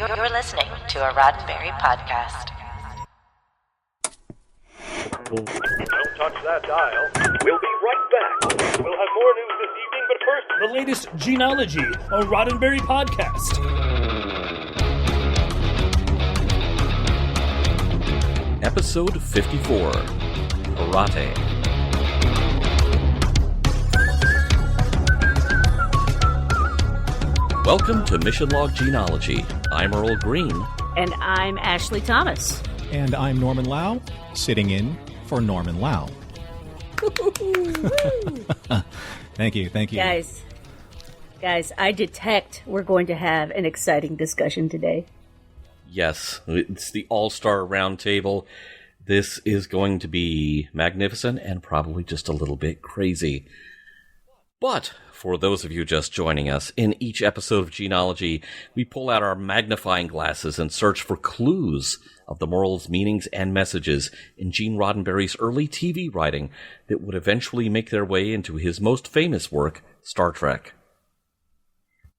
You're listening to a Roddenberry podcast. Don't touch that dial. We'll be right back. We'll have more news this evening, but first... The latest Gene-ology, a Roddenberry podcast. Episode 54, Karate. Welcome to Mission Log Gene-ology. I'm Earl Green. And I'm Ashley Thomas. And I'm Norman Lau, sitting in for Norman Lau. Thank you. Guys, I detect we're going to have an exciting discussion today. Yes, it's the All-Star Roundtable. This is going to be magnificent and probably just a little bit crazy. But for those of you just joining us, in each episode of Gene-ology, we pull out our magnifying glasses and search for clues of the morals, meanings, and messages in Gene Roddenberry's early TV writing that would eventually make their way into his most famous work, Star Trek.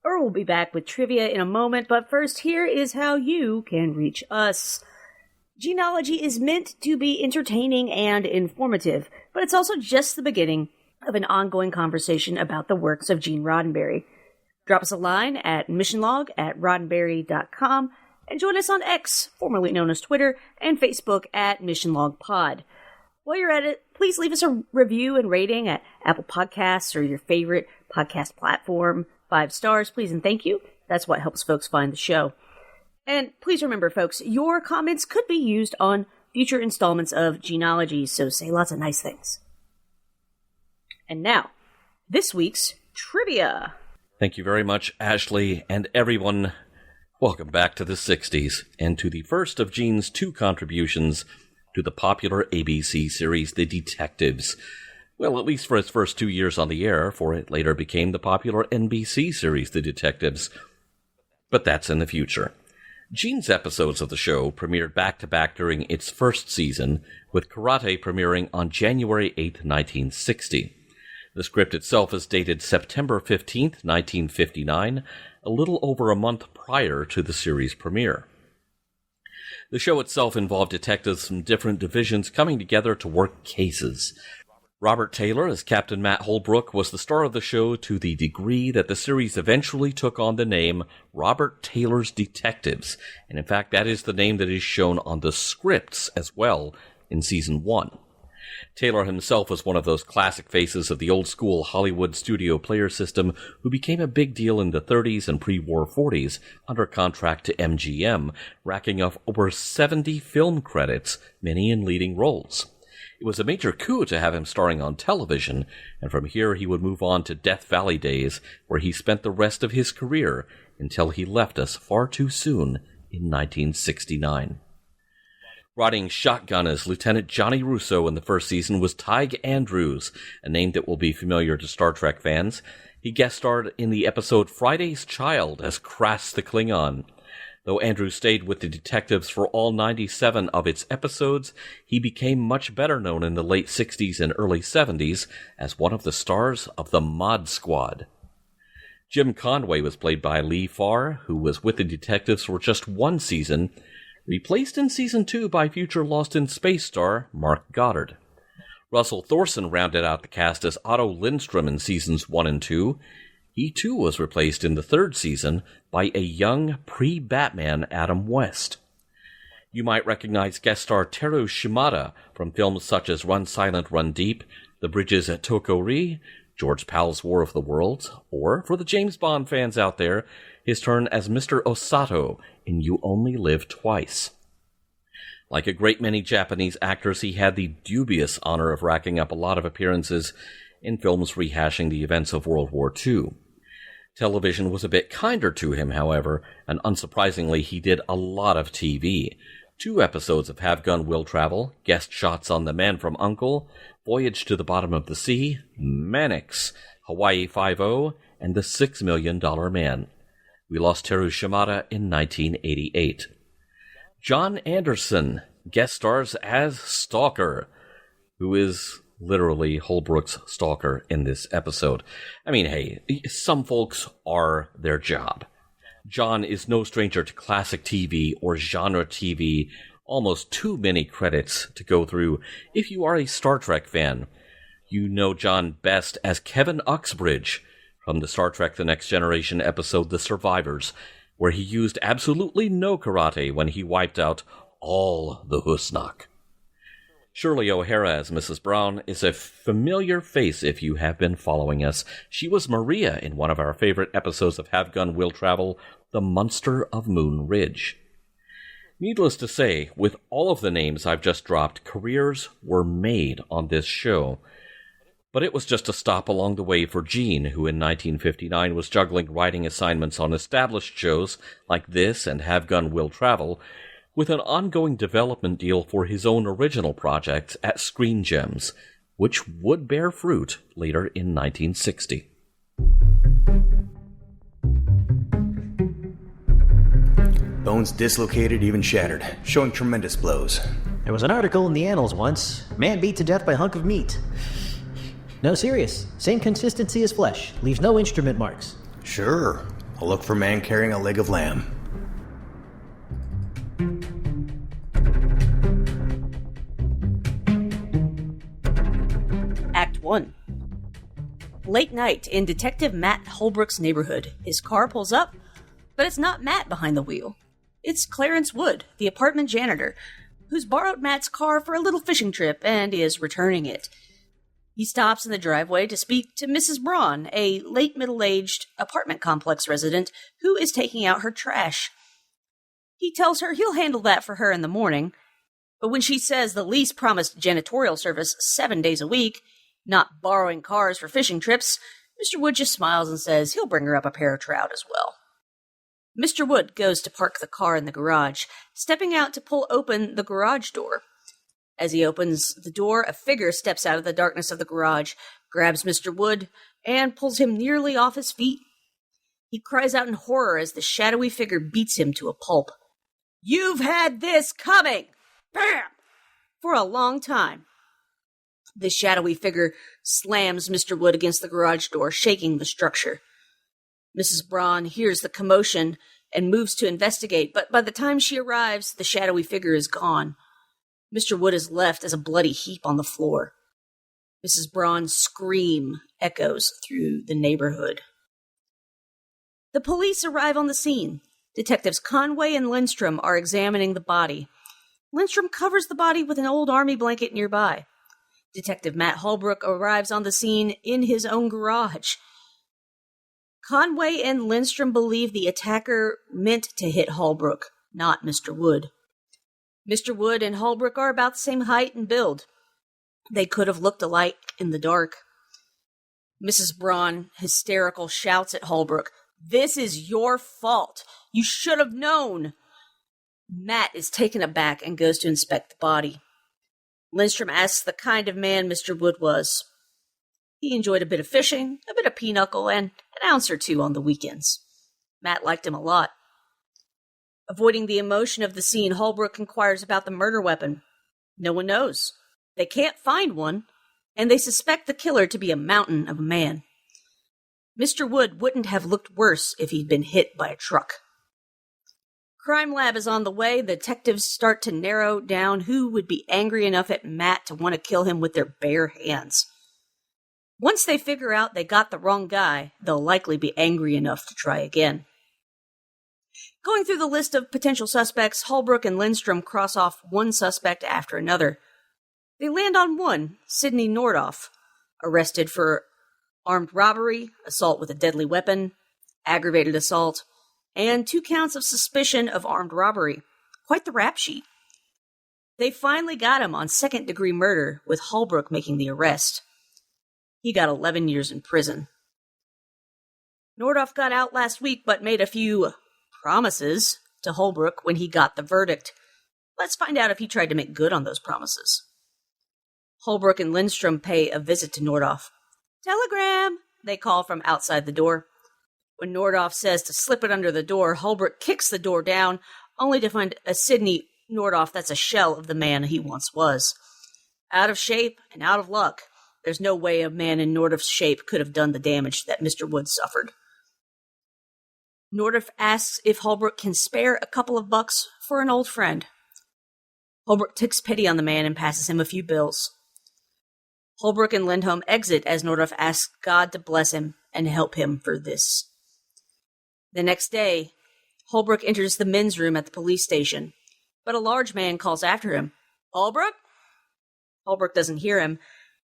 Earl will be back with trivia in a moment, but first, here is how you can reach us. Gene-ology is meant to be entertaining and informative, but it's also just the beginning of an ongoing conversation about the works of Gene Roddenberry. Drop us a line at missionlog@roddenberry.com and join us on X, formerly known as Twitter, and Facebook at missionlogpod. While you're at it, please leave us a review and rating at Apple Podcasts or your favorite podcast platform. 5 stars, please, and thank you. That's what helps folks find the show. And please remember, folks, your comments could be used on future installments of Gene-ology, so say lots of nice things. And now, this week's trivia. Thank you very much, Ashley, and everyone. Welcome back to the 60s, and to the first of Gene's 2 contributions to the popular ABC series, The Detectives. Well, at least for its first 2 years on the air, for it later became the popular NBC series, The Detectives. But that's in the future. Gene's episodes of the show premiered back-to-back during its first season, with Karate premiering on January 8, 1960. The script itself is dated September 15th, 1959, a little over a month prior to the series premiere. The show itself involved detectives from different divisions coming together to work cases. Robert Taylor as Captain Matt Holbrook was the star of the show to the degree that the series eventually took on the name Robert Taylor's Detectives, and in fact that is the name that is shown on the scripts as well in Season 1. Taylor himself was one of those classic faces of the old-school Hollywood studio player system who became a big deal in the 30s and pre-war 40s under contract to MGM, racking up over 70 film credits, many in leading roles. It was a major coup to have him starring on television, and from here he would move on to Death Valley days, where he spent the rest of his career until he left us far too soon in 1969. Riding shotgun as Lieutenant Johnny Russo in the first season was Tig Andrews, a name that will be familiar to Star Trek fans. He guest starred in the episode Friday's Child as Krass the Klingon. Though Andrews stayed with the Detectives for all 97 of its episodes, he became much better known in the late 60s and early 70s as one of the stars of the Mod Squad. Jim Conway was played by Lee Farr, who was with the Detectives for just 1 season, replaced in Season 2 by future Lost in Space star Mark Goddard. Russell Thorson rounded out the cast as Otto Lindstrom in Seasons 1 and 2. He too was replaced in the 3rd season by a young pre-Batman Adam West. You might recognize guest star Teru Shimada from films such as Run Silent, Run Deep, The Bridges at Tokori, George Powell's War of the Worlds, or, for the James Bond fans out there, his turn as Mr. Osato in You Only Live Twice. Like a great many Japanese actors, he had the dubious honor of racking up a lot of appearances in films rehashing the events of World War II. Television was a bit kinder to him, however, and unsurprisingly he did a lot of TV. 2 episodes of Have Gun Will Travel, guest shots on The Man from U.N.C.L.E., Voyage to the Bottom of the Sea, Mannix, Hawaii Five-0, and The $6 Million Man. We lost Teru Shimada in 1988. John Anderson guest stars as Stalker, who is literally Holbrook's stalker in this episode. I mean, hey, some folks are their job. John is no stranger to classic TV or genre TV, almost too many credits to go through. If you are a Star Trek fan, you know John best as Kevin Uxbridge from the Star Trek The Next Generation episode The Survivors, where he used absolutely no karate when he wiped out all the Husnak. Shirley O'Hara as Mrs. Brown is a familiar face if you have been following us. She was Maria in one of our favorite episodes of Have Gun Will Travel, The Monster of Moon Ridge. Needless to say, with all of the names I've just dropped, careers were made on this show. But it was just a stop along the way for Gene, who in 1959 was juggling writing assignments on established shows like this and Have Gun Will Travel, with an ongoing development deal for his own original projects at Screen Gems, which would bear fruit later in 1960. Bones dislocated, even shattered, showing tremendous blows. There was an article in the Annals once. Man beat to death by hunk of meat. No, serious. Same consistency as flesh. Leaves no instrument marks. Sure. I'll look for man carrying a leg of lamb. Act 1. Late night in Detective Matt Holbrook's neighborhood. His car pulls up, but it's not Matt behind the wheel. It's Clarence Wood, the apartment janitor, who's borrowed Matt's car for a little fishing trip and is returning it. He stops in the driveway to speak to Mrs. Braun, a late middle-aged apartment complex resident who is taking out her trash. He tells her he'll handle that for her in the morning, but when she says the lease promised janitorial service 7 days a week, not borrowing cars for fishing trips, Mr. Wood just smiles and says he'll bring her up a pair of trout as well. Mr. Wood goes to park the car in the garage, stepping out to pull open the garage door. As he opens the door, a figure steps out of the darkness of the garage, grabs Mr. Wood, and pulls him nearly off his feet. He cries out in horror as the shadowy figure beats him to a pulp. "You've had this coming!" Bam! For a long time. The shadowy figure slams Mr. Wood against the garage door, shaking the structure. Mrs. Braun hears the commotion and moves to investigate, but by the time she arrives, the shadowy figure is gone. Mr. Wood is left as a bloody heap on the floor. Mrs. Braun's scream echoes through the neighborhood. The police arrive on the scene. Detectives Conway and Lindstrom are examining the body. Lindstrom covers the body with an old army blanket nearby. Detective Matt Holbrook arrives on the scene in his own garage. Conway and Lindstrom believe the attacker meant to hit Holbrook, not Mr. Wood. Mr. Wood and Holbrook are about the same height and build. They could have looked alike in the dark. Mrs. Braun, hysterical, shouts at Holbrook, "This is your fault. You should have known." Matt is taken aback and goes to inspect the body. Lindstrom asks the kind of man Mr. Wood was. He enjoyed a bit of fishing, a bit of pinochle, and an ounce or two on the weekends. Matt liked him a lot. Avoiding the emotion of the scene, Holbrook inquires about the murder weapon. No one knows. They can't find one, and they suspect the killer to be a mountain of a man. Mr. Wood wouldn't have looked worse if he'd been hit by a truck. Crime Lab is on the way. The detectives start to narrow down who would be angry enough at Matt to want to kill him with their bare hands. Once they figure out they got the wrong guy, they'll likely be angry enough to try again. Going through the list of potential suspects, Holbrook and Lindstrom cross off one suspect after another. They land on one, Sidney Nordoff, arrested for armed robbery, assault with a deadly weapon, aggravated assault, and 2 counts of suspicion of armed robbery. Quite the rap sheet. They finally got him on second-degree murder, with Holbrook making the arrest. He got 11 years in prison. Nordoff got out last week, but made a few promises to Holbrook when he got the verdict. Let's find out if he tried to make good on those promises. Holbrook and Lindstrom pay a visit to Nordoff. "Telegram!" they call from outside the door. When Nordoff says to slip it under the door, Holbrook kicks the door down, only to find a Sidney Nordoff that's a shell of the man he once was. Out of shape and out of luck, there's no way a man in Nordoff's shape could have done the damage that Mr. Wood suffered. Nordhoff asks if Holbrook can spare a couple of bucks for an old friend. Holbrook takes pity on the man and passes him a few bills. Holbrook and Lindholm exit as Nordhoff asks God to bless him and help him for this. The next day, Holbrook enters the men's room at the police station, but a large man calls after him. Holbrook? Holbrook doesn't hear him,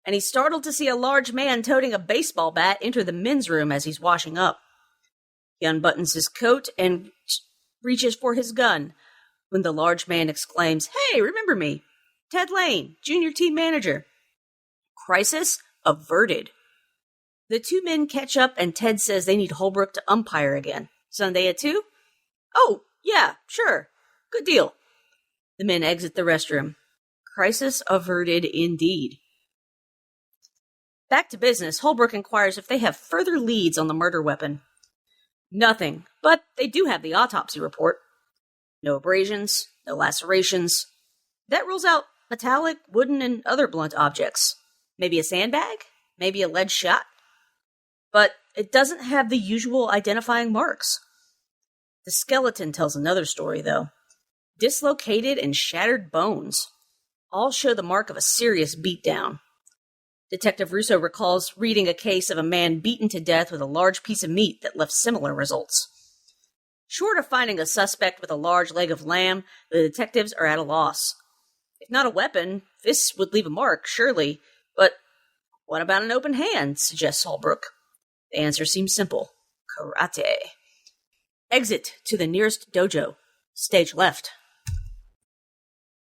and he's startled to see a large man toting a baseball bat enter the men's room as he's washing up. He unbuttons his coat and reaches for his gun when the large man exclaims, "Hey, remember me? Ted Lane, junior team manager." Crisis averted. The two men catch up and Ted says they need Holbrook to umpire again. Sunday at 2? Oh, yeah, sure. Good deal. The men exit the restroom. Crisis averted indeed. Back to business, Holbrook inquires if they have further leads on the murder weapon. Nothing, but they do have the autopsy report. No abrasions, no lacerations. That rules out metallic, wooden, and other blunt objects. Maybe a sandbag? Maybe a lead shot? But it doesn't have the usual identifying marks. The skeleton tells another story, though. Dislocated and shattered bones. All show the mark of a serious beatdown. Detective Russo recalls reading a case of a man beaten to death with a large piece of meat that left similar results. Short of finding a suspect with a large leg of lamb, the detectives are at a loss. If not a weapon, fists would leave a mark, surely. But what about an open hand, suggests Holbrook. The answer seems simple. Karate. Exit to the nearest dojo. Stage left.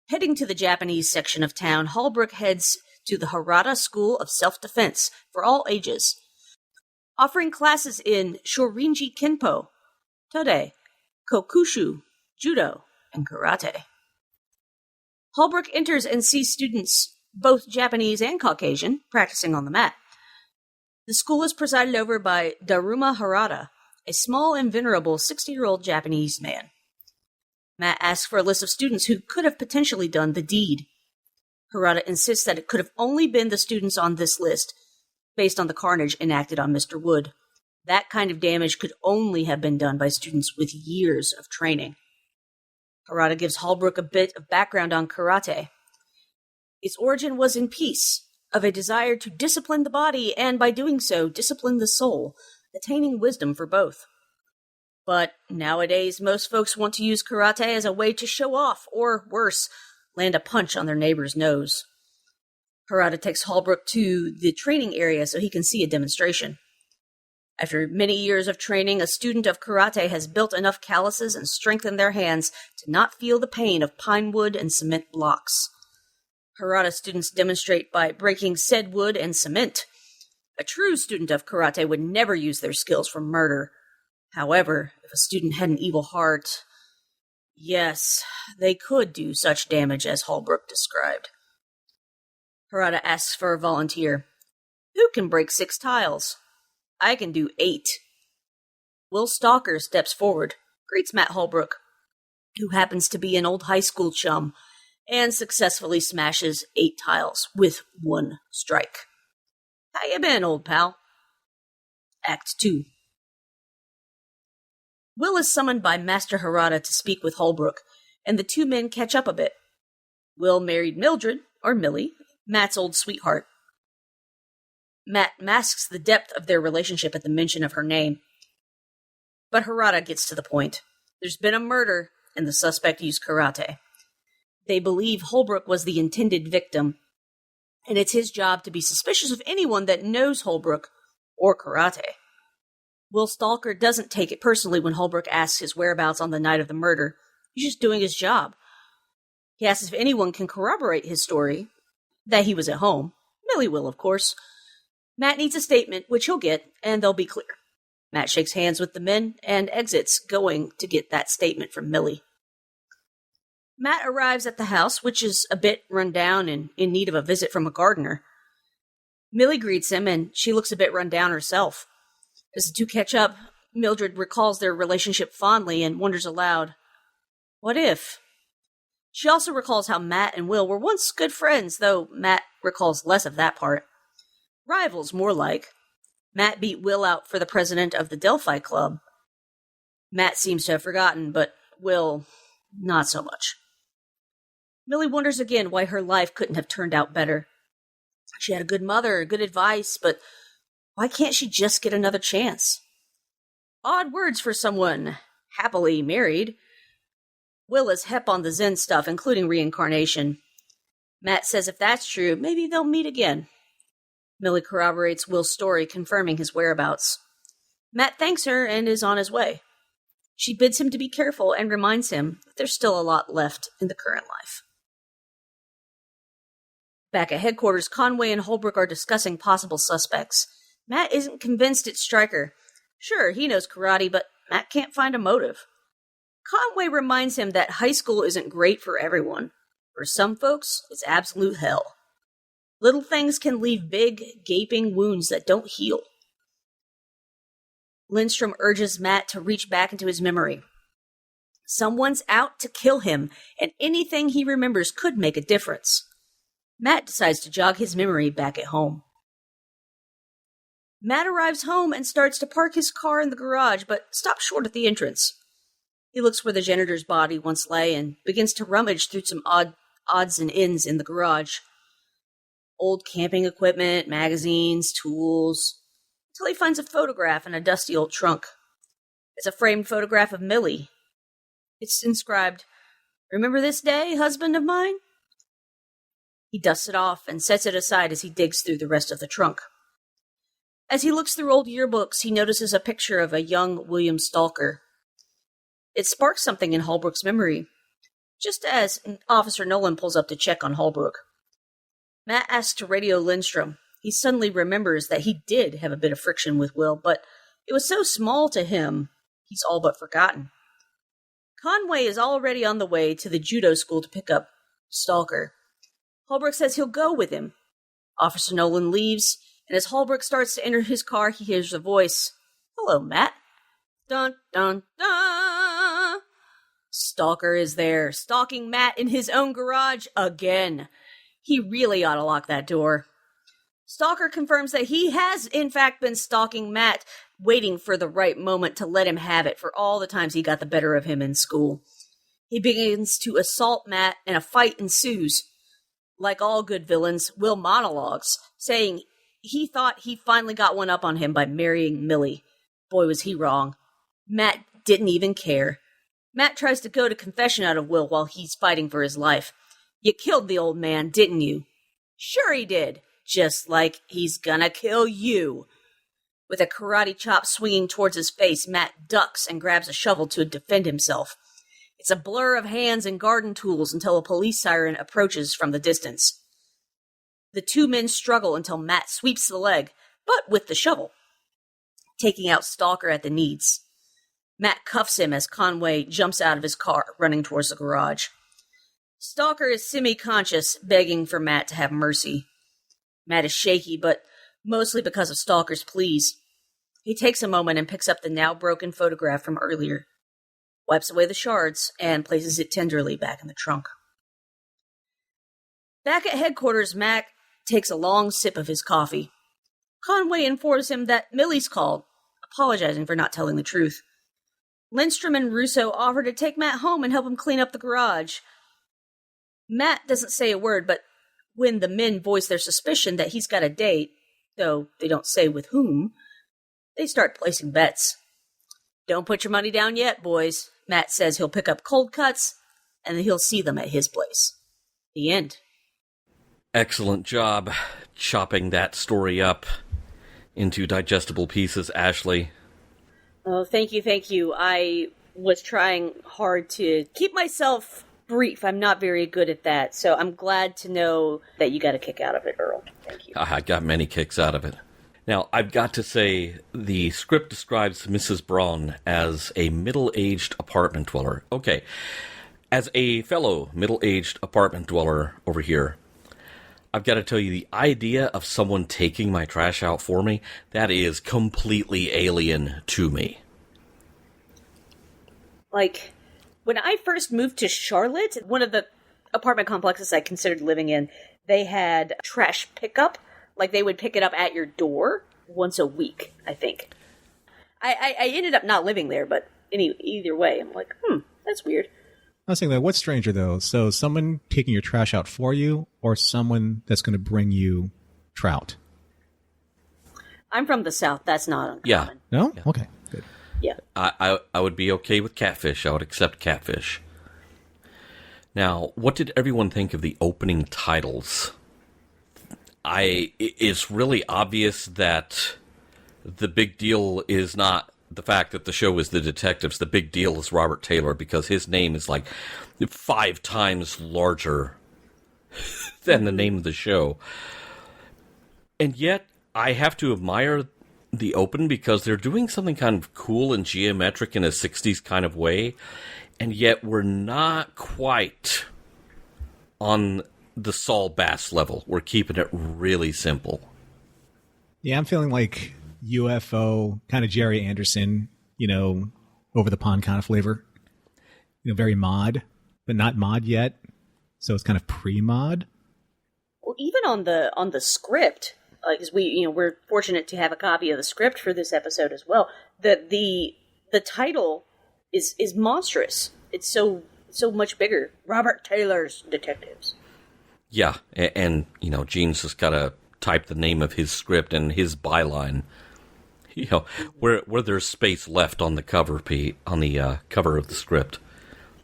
Heading to the Japanese section of town, Holbrook heads to the Harada School of Self-Defense for all ages, offering classes in Shorinji Kenpo, Tode, Kokushu, Judo, and Karate. Holbrook enters and sees students, both Japanese and Caucasian, practicing on the mat. The school is presided over by Daruma Harada, a small and venerable 60-year-old Japanese man. Matt asks for a list of students who could have potentially done the deed. Harada insists that it could have only been the students on this list, based on the carnage enacted on Mr. Wood. That kind of damage could only have been done by students with years of training. Harada gives Holbrook a bit of background on karate. Its origin was in peace, of a desire to discipline the body and, by doing so, discipline the soul, attaining wisdom for both. But nowadays, most folks want to use karate as a way to show off, or worse, land a punch on their neighbor's nose. Harada takes Holbrook to the training area so he can see a demonstration. After many years of training, a student of karate has built enough calluses and strengthened their hands to not feel the pain of pine wood and cement blocks. Harada students demonstrate by breaking said wood and cement. A true student of karate would never use their skills for murder. However, if a student had an evil heart, yes, they could do such damage as Holbrook described. Harada asks for a volunteer. Who can break 6 tiles? I can do 8. Will Stalker steps forward, greets Matt Holbrook, who happens to be an old high school chum, and successfully smashes 8 tiles with 1 strike. How you been, old pal? Act 2. Will is summoned by Master Harada to speak with Holbrook, and the two men catch up a bit. Will married Mildred, or Millie, Matt's old sweetheart. Matt masks the depth of their relationship at the mention of her name. But Harada gets to the point. There's been a murder, and the suspect used karate. They believe Holbrook was the intended victim, and it's his job to be suspicious of anyone that knows Holbrook or karate. Will Stalker doesn't take it personally when Holbrook asks his whereabouts on the night of the murder. He's just doing his job. He asks if anyone can corroborate his story, that he was at home. Millie will, of course. Matt needs a statement, which he'll get, and they'll be clear. Matt shakes hands with the men and exits, going to get that statement from Millie. Matt arrives at the house, which is a bit run down and in need of a visit from a gardener. Millie greets him, and she looks a bit run down herself. As the two catch up, Mildred recalls their relationship fondly and wonders aloud, what if? She also recalls how Matt and Will were once good friends, though Matt recalls less of that part. Rivals, more like. Matt beat Will out for the president of the Delphi Club. Matt seems to have forgotten, but Will, not so much. Millie wonders again why her life couldn't have turned out better. She had a good mother, good advice, but why can't she just get another chance? Odd words for someone happily married. Will is hep on the Zen stuff, including reincarnation. Matt says if that's true, maybe they'll meet again. Millie corroborates Will's story, confirming his whereabouts. Matt thanks her and is on his way. She bids him to be careful and reminds him that there's still a lot left in the current life. Back at headquarters, Conway and Holbrook are discussing possible suspects. Matt isn't convinced it's Stryker. Sure, he knows karate, but Matt can't find a motive. Conway reminds him that high school isn't great for everyone. For some folks, it's absolute hell. Little things can leave big, gaping wounds that don't heal. Lindstrom urges Matt to reach back into his memory. Someone's out to kill him, and anything he remembers could make a difference. Matt decides to jog his memory back at home. Matt arrives home and starts to park his car in the garage, but stops short at the entrance. He looks where the janitor's body once lay and begins to rummage through some odds and ends in the garage. Old camping equipment, magazines, tools, until he finds a photograph in a dusty old trunk. It's a framed photograph of Millie. It's inscribed, "Remember this day, husband of mine?" He dusts it off and sets it aside as he digs through the rest of the trunk. As he looks through old yearbooks, he notices a picture of a young William Stalker. It sparks something in Holbrook's memory, just as Officer Nolan pulls up to check on Holbrook. Matt asks to radio Lindstrom. He suddenly remembers that he did have a bit of friction with Will, but it was so small to him, he's all but forgotten. Conway is already on the way to the judo school to pick up Stalker. Holbrook says he'll go with him. Officer Nolan leaves, and as Holbrook starts to enter his car, he hears a voice. "Hello, Matt." Dun, dun, dun! Stalker is there, stalking Matt in his own garage again. He really ought to lock that door. Stalker confirms that he has, in fact, been stalking Matt, waiting for the right moment to let him have it for all the times he got the better of him in school. He begins to assault Matt, and a fight ensues. Like all good villains, Will monologues, saying he thought he finally got one up on him by marrying Millie. Boy, was he wrong. Matt didn't even care. Matt tries to goad a confession out of Will while he's fighting for his life. "You killed the old man, didn't you?" "Sure he did. Just like he's gonna kill you." With a karate chop swinging towards his face, Matt ducks and grabs a shovel to defend himself. It's a blur of hands and garden tools until a police siren approaches from the distance. The two men struggle until Matt sweeps the leg, but with the shovel, taking out Stalker at the knees. Matt cuffs him as Conway jumps out of his car, running towards the garage. Stalker is semi-conscious, begging for Matt to have mercy. Matt is shaky, but mostly because of Stalker's pleas. He takes a moment and picks up the now broken photograph from earlier, wipes away the shards, and places it tenderly back in the trunk. Back at headquarters, Matt takes a long sip of his coffee. Conway informs him that Millie's called, apologizing for not telling the truth. Lindstrom and Russo offer to take Matt home and help him clean up the garage. Matt doesn't say a word, but when the men voice their suspicion that he's got a date, though they don't say with whom, they start placing bets. "Don't put your money down yet, boys." Matt says he'll pick up cold cuts, and he'll see them at his place. The end. Excellent job chopping that story up into digestible pieces, Ashley. Oh, thank you. I was trying hard to keep myself brief. I'm not very good at that, so I'm glad to know that you got a kick out of it, Earl. Thank you. I got many kicks out of it. Now, I've got to say, the script describes Mrs. Braun as a middle-aged apartment dweller. Okay, as a fellow middle-aged apartment dweller over here, I've got to tell you, the idea of someone taking my trash out for me, that is completely alien to me. Like, when I first moved to Charlotte, one of the apartment complexes I considered living in, they had trash pickup. Like, they would pick it up at your door once a week, I think. I ended up not living there, but either way. I'm like, that's weird. I was thinking, what's stranger, though? So someone taking your trash out for you or someone that's going to bring you trout? I'm from the South. That's not uncommon. Yeah. No? Yeah. Okay, good. Yeah. I would be okay with catfish. I would accept catfish. Now, what did everyone think of the opening titles? It's really obvious that the big deal is not the fact that the show is The Detectives. The big deal is Robert Taylor, because his name is like 5 times larger than the name of the show. And yet, I have to admire the open because they're doing something kind of cool and geometric in a 60s kind of way, and yet we're not quite on the Saul Bass level. We're keeping it really simple. Yeah, I'm feeling like UFO, kind of Jerry Anderson, over the pond kind of flavor. Very mod, but not mod yet. So it's kind of pre-mod. Well, even on the script, because we're fortunate to have a copy of the script for this episode as well. The title is monstrous. It's so much bigger. Robert Taylor's Detectives. Yeah, and Gene's just got to type the name of his script and his byline. Where there's space left on the cover, on the cover of the script,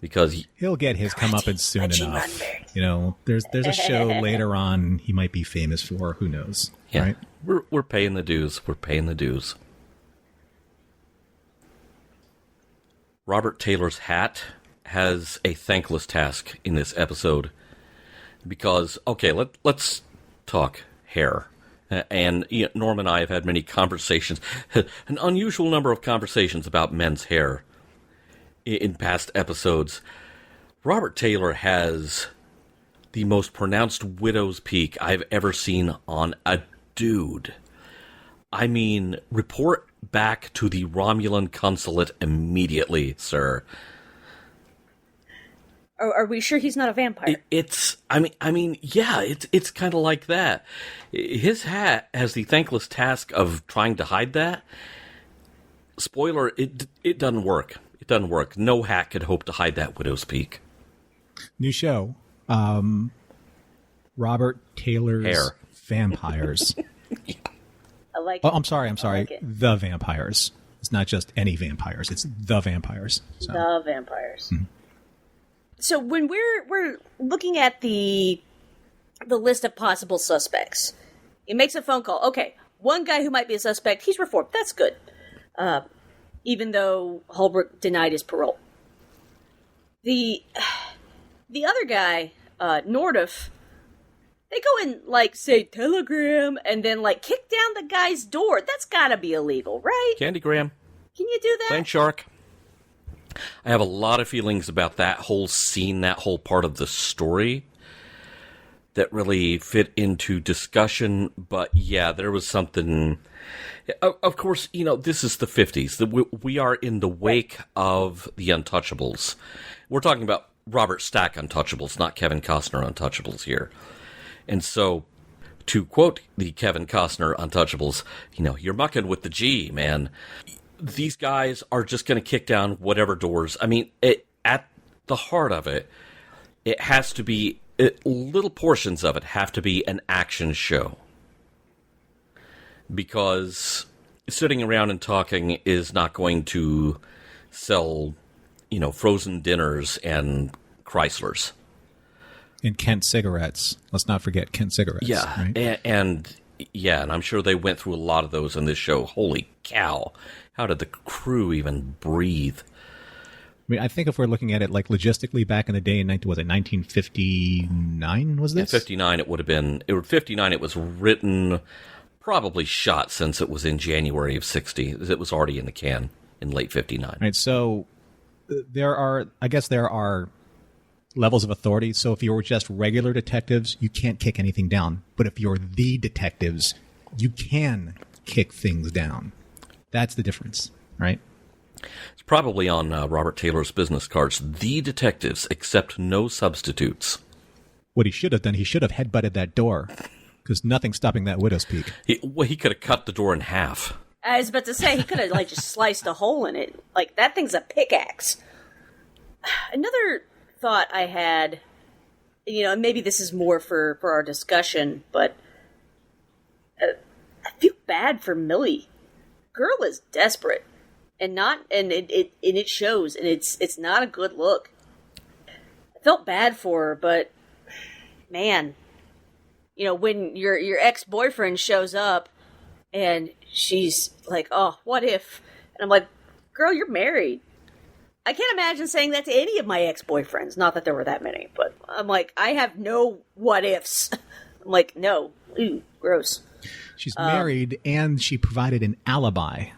because he'll get his comeuppance soon enough. There's a show later on he might be famous for. Who knows? Yeah, right? We're paying the dues. We're paying the dues. Robert Taylor's hat has a thankless task in this episode because, okay, let's talk hair. And Norm and I have had many conversations, an unusual number of conversations about men's hair in past episodes. Robert Taylor has the most pronounced widow's peak I've ever seen on a dude. I mean, report back to the Romulan consulate immediately, sir. Are we sure he's not a vampire? It's kind of like that. His hat has the thankless task of trying to hide that. Spoiler, it doesn't work. It doesn't work. No hat could hope to hide that widow's peak. New show. Robert Taylor's hair. Vampires. Yeah. I like. Oh, I'm sorry. Like the Vampires. It's not just any vampires. It's the Vampires. So. The Vampires. Mm-hmm. So when we're looking at the list of possible suspects, he makes a phone call. Okay, one guy who might be a suspect, he's reformed. That's good. Even though Holbrook denied his parole. The other guy, Nordoff, they go and, say telegram and then, kick down the guy's door. That's gotta be illegal, right? Candygram. Can you do that? Plain shark. I have a lot of feelings about that whole scene, that whole part of the story that really fit into discussion. But yeah, there was something. Of course, this is the 50s. We are in the wake of the Untouchables. We're talking about Robert Stack Untouchables, not Kevin Costner Untouchables here. And so, to quote the Kevin Costner Untouchables, you're mucking with the G, man. These guys are just going to kick down whatever doors. I mean, at the heart of it, it has to be, little portions of it have to be an action show. Because sitting around and talking is not going to sell, frozen dinners and Chryslers. And Kent cigarettes. Let's not forget Kent cigarettes. Yeah, right? and I'm sure they went through a lot of those in this show. Holy cow. How did the crew even breathe? I mean, I think if we're looking at it logistically back in the day, was it 1959? Was this? Yeah, 59 it would have been. 59 it was written, probably shot since it was in January of 60. It was already in the can in late 59. Right, so there are levels of authority. So if you're just regular detectives, you can't kick anything down. But if you're the detectives, you can kick things down. That's the difference, right? It's probably on Robert Taylor's business cards. The detectives accept no substitutes. What he should have done, he should have headbutted that door, because nothing's stopping that widow's peak. He could have cut the door in half. I was about to say, he could have, like, just sliced a hole in it. Like, that thing's a pickaxe. Another thought I had, and maybe this is more for our discussion, but I feel bad for Millie. Girl is desperate, and it shows, and it's not a good look. I felt bad for her, but man, when your ex-boyfriend shows up and she's like, "Oh, what if?" And I'm like, "Girl, you're married." I can't imagine saying that to any of my ex-boyfriends. Not that there were that many, but I'm like, I have no what ifs. I'm like, no, ooh, gross. She's married, and she provided an alibi.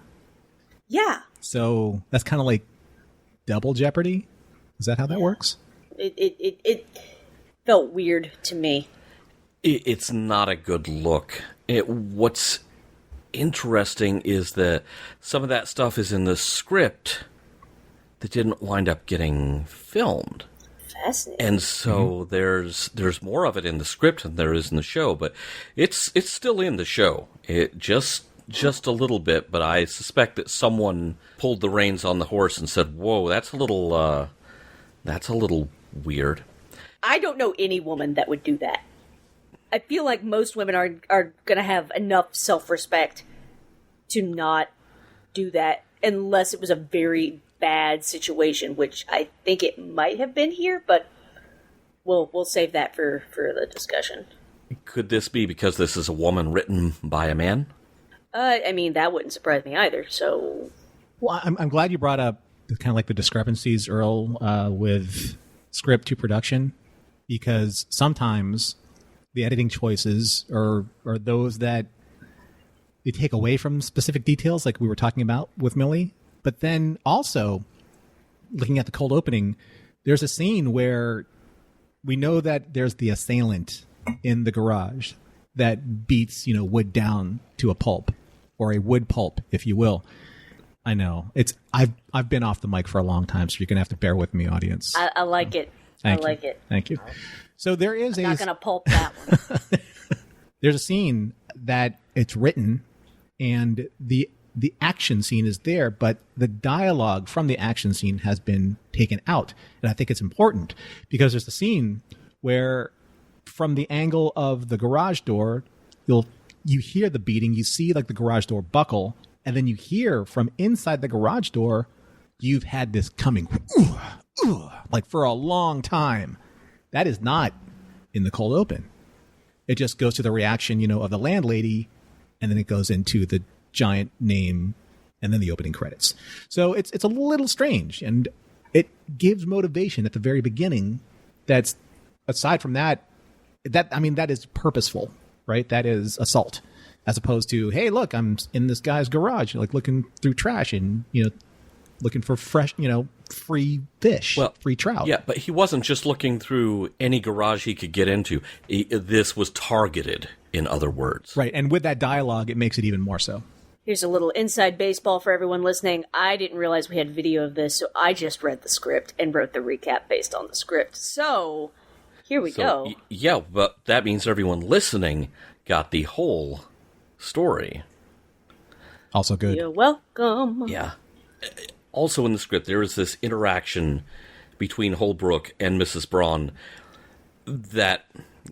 Yeah. So that's kind of like double jeopardy. Is that how that works? It felt weird to me. It's not a good look. What's interesting is that some of that stuff is in the script that didn't wind up getting filmed. Fascinating. And so there's more of it in the script than there is in the show, but it's still in the show. It just a little bit, but I suspect that someone pulled the reins on the horse and said, "Whoa, that's a little weird." I don't know any woman that would do that. I feel like most women are going to have enough self-respect to not do that unless it was a very bad situation, which I think it might have been here, but we'll save that for the discussion. Could this be because this is a woman written by a man? I mean, that wouldn't surprise me either, so... Well, I'm glad you brought up kind of like the discrepancies, Earl, with script to production, because sometimes the editing choices are those that they take away from specific details, like we were talking about with Millie. But then also, looking at the cold opening, there's a scene where we know that there's the assailant in the garage that beats, wood down to a pulp, or a wood pulp, if you will. I know. I've been off the mic for a long time, so you're going to have to bear with me, audience. I like it. I like it. Thank you. So there is I'm not going to pulp that one. There's a scene that it's written, and the action scene is there, but the dialogue from the action scene has been taken out. And I think it's important because there's a scene where from the angle of the garage door, you hear the beating, you see like the garage door buckle, and then you hear from inside the garage door, you've had this coming like for a long time. That is not in the cold open. It just goes to the reaction, of the landlady, and then it goes into the giant name and then the opening credits. So it's a little strange, and it gives motivation at the very beginning. That's aside from that is purposeful, right? That is assault, as opposed to, hey, look, I'm in this guy's garage, like looking through trash and looking for fresh, free fish, free trout. Yeah, but he wasn't just looking through any garage he could get into. This was targeted, in other words. Right, and with that dialogue, it makes it even more so. Here's a little inside baseball for everyone listening. I didn't realize we had video of this, so I just read the script and wrote the recap based on the script. So, here we go. Yeah, but that means everyone listening got the whole story. Also good. You're welcome. Yeah. Also in the script, there is this interaction between Holbrook and Mrs. Braun that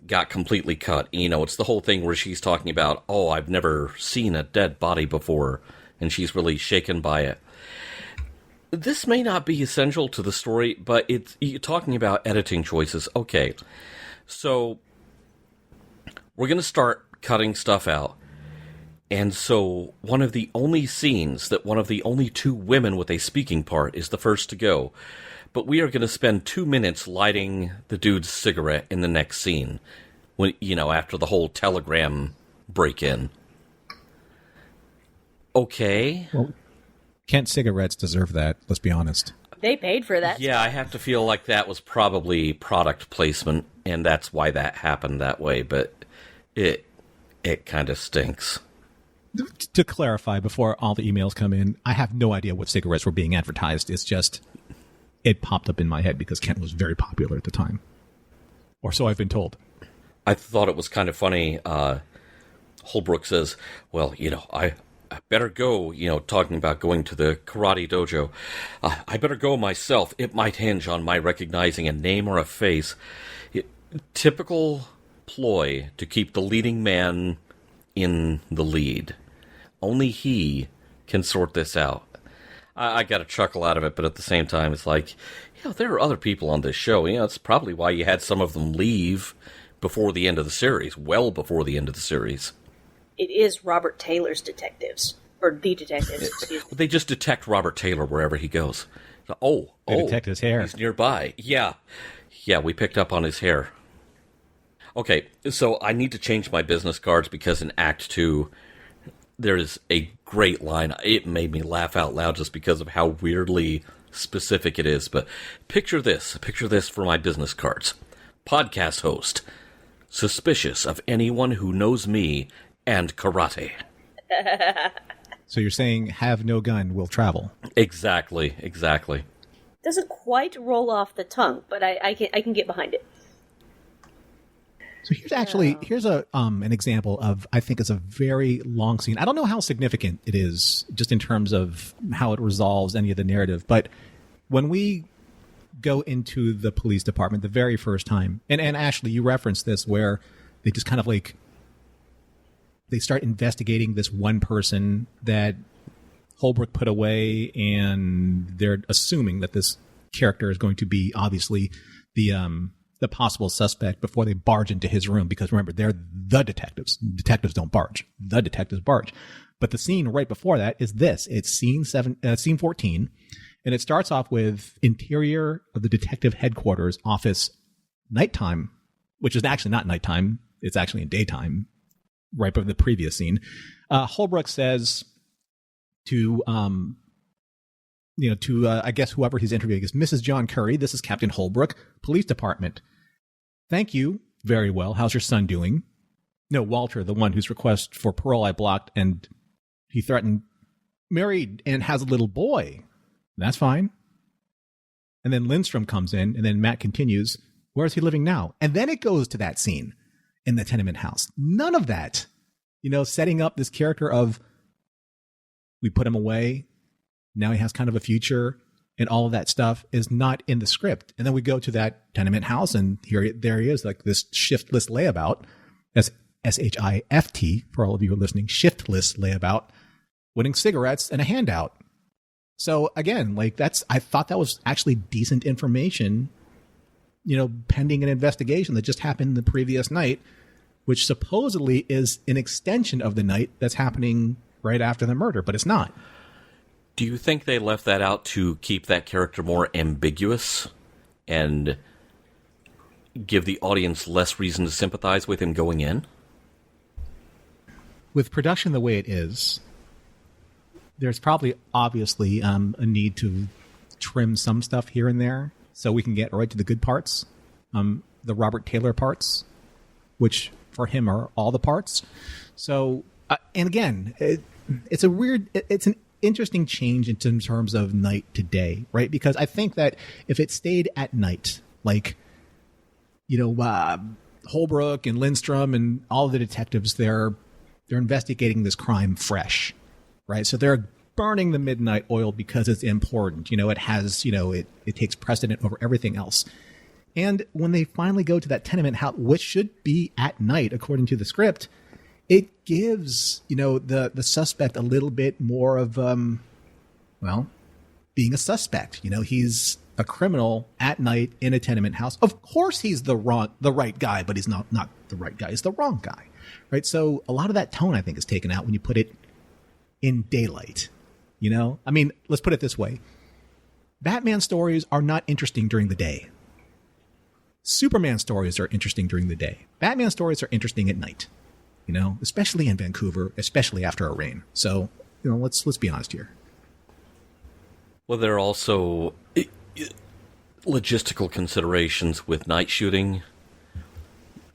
got completely cut. It's the whole thing where she's talking about, oh, I've never seen a dead body before, and she's really shaken by it. This may not be essential to the story, but you're talking about editing choices. Okay, so we're going to start cutting stuff out. And so one of the only scenes that one of the only two women with a speaking part is the first to go. But we are going to spend 2 minutes lighting the dude's cigarette in the next scene, when after the whole telegram break-in. Okay. Well, Kent cigarettes deserve that, let's be honest. They paid for that. Yeah, I have to feel like that was probably product placement, and that's why that happened that way, but it kind of stinks. To clarify, before all the emails come in, I have no idea what cigarettes were being advertised. It's just, it popped up in my head because Kent was very popular at the time. Or so I've been told. I thought it was kind of funny. Holbrook says, well, I better go, talking about going to the karate dojo. I better go myself. It might hinge on my recognizing a name or a face. Typical ploy to keep the leading man in the lead. Only he can sort this out. I got a chuckle out of it, but at the same time, it's like, there are other people on this show. It's probably why you had some of them leave before the end of the series, well before the end of the series. It is Robert Taylor's detectives, or the detectives, excuse me. They just detect Robert Taylor wherever he goes. They detect his hair. He's nearby. Yeah, we picked up on his hair. Okay, so I need to change my business cards because in Act 2, there is a great line. It made me laugh out loud just because of how weirdly specific it is. But picture this for my business cards. Podcast host, suspicious of anyone who knows me and karate. So you're saying have no gun, will travel. Exactly. Doesn't quite roll off the tongue, but I can get behind it. So here's an example of, I think, is a very long scene. I don't know how significant it is just in terms of how it resolves any of the narrative, but when we go into the police department the very first time, and Ashley, you referenced this, where they just kind of like, they start investigating this one person that Holbrook put away, and they're assuming that this character is going to be obviously the possible suspect before they barge into his room, because remember, they're the detectives. Detectives don't barge. The detectives barge. But the scene right before that is this. It's scene 14, and it starts off with interior of the detective headquarters office, nighttime, which is actually not nighttime. It's actually in daytime, right before the previous scene. Holbrook says to I guess whoever he's interviewing is Mrs. John Curry. This is Captain Holbrook, police department. Thank you. Very well. How's your son doing? No, Walter, the one whose request for parole I blocked, and he threatened, married and has a little boy. That's fine. And then Lindstrom comes in, and then Matt continues, where's he living now? And then it goes to that scene in the tenement house. None of that, setting up this character of, we put him away, now he has kind of a future, and all of that stuff is not in the script. And then we go to that tenement house, and there he is, like this shiftless layabout, SHIFT, for all of you who are listening, shiftless layabout, winning cigarettes and a handout. So again, I thought that was actually decent information, pending an investigation that just happened the previous night, which supposedly is an extension of the night that's happening right after the murder, but it's not. Do you think they left that out to keep that character more ambiguous and give the audience less reason to sympathize with him going in? With production the way it is, there's probably obviously a need to trim some stuff here and there so we can get right to the good parts, the Robert Taylor parts, which for him are all the parts. So, and again, it's an interesting change in terms of night to day, right? Because I think that if it stayed at night, Holbrook and Lindstrom and all of the detectives, they're investigating this crime fresh, right? So they're burning the midnight oil because it's important. It has, it takes precedent over everything else. And when they finally go to that tenement house, which should be at night, according to the script, it gives, the suspect a little bit more of, being a suspect. He's a criminal at night in a tenement house. Of course he's the right guy, but he's not the right guy. He's the wrong guy, right? So a lot of that tone, I think, is taken out when you put it in daylight. Let's put it this way. Batman stories are not interesting during the day. Superman stories are interesting during the day. Batman stories are interesting at night. Especially in Vancouver, especially after a rain. So, let's be honest here. Well, there are also logistical considerations with night shooting,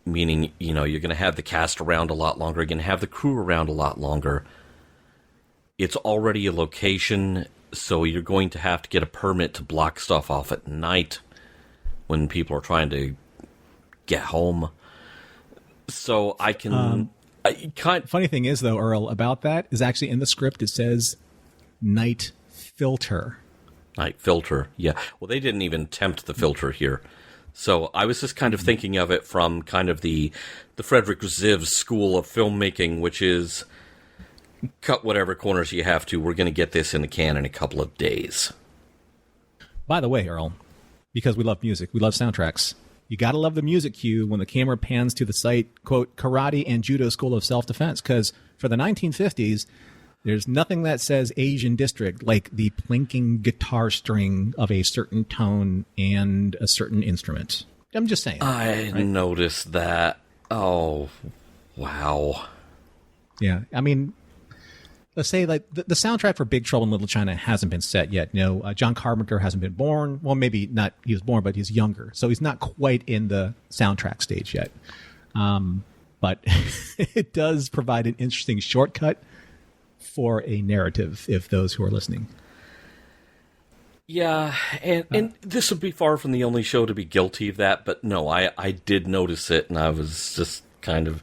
meaning, you're going to have the cast around a lot longer, you're going to have the crew around a lot longer. It's already a location, so you're going to have to get a permit to block stuff off at night when people are trying to get home. So I can Funny thing is, though, Earl, about that is actually in the script it says night filter. Night filter, yeah. Well, they didn't even attempt the filter here. So I was just kind of thinking of it from kind of the Frederick Ziv's school of filmmaking, which is cut whatever corners you have to. We're going to get this in the can in a couple of days. By the way, Earl, because we love music, we love soundtracks, you got to love the music cue when the camera pans to the site, quote, Karate and Judo School of Self-Defense, because for the 1950s, there's nothing that says Asian district like the plinking guitar string of a certain tone and a certain instrument. I'm just saying. I noticed that. Oh, wow. Yeah, I mean, let's say like the soundtrack for Big Trouble in Little China hasn't been set yet. John Carpenter hasn't been born. Well, maybe not he was born, but he's younger. So he's not quite in the soundtrack stage yet. But it does provide an interesting shortcut for a narrative, if those who are listening. Yeah, and this would be far from the only show to be guilty of that, but no, I did notice it, and I was just kind of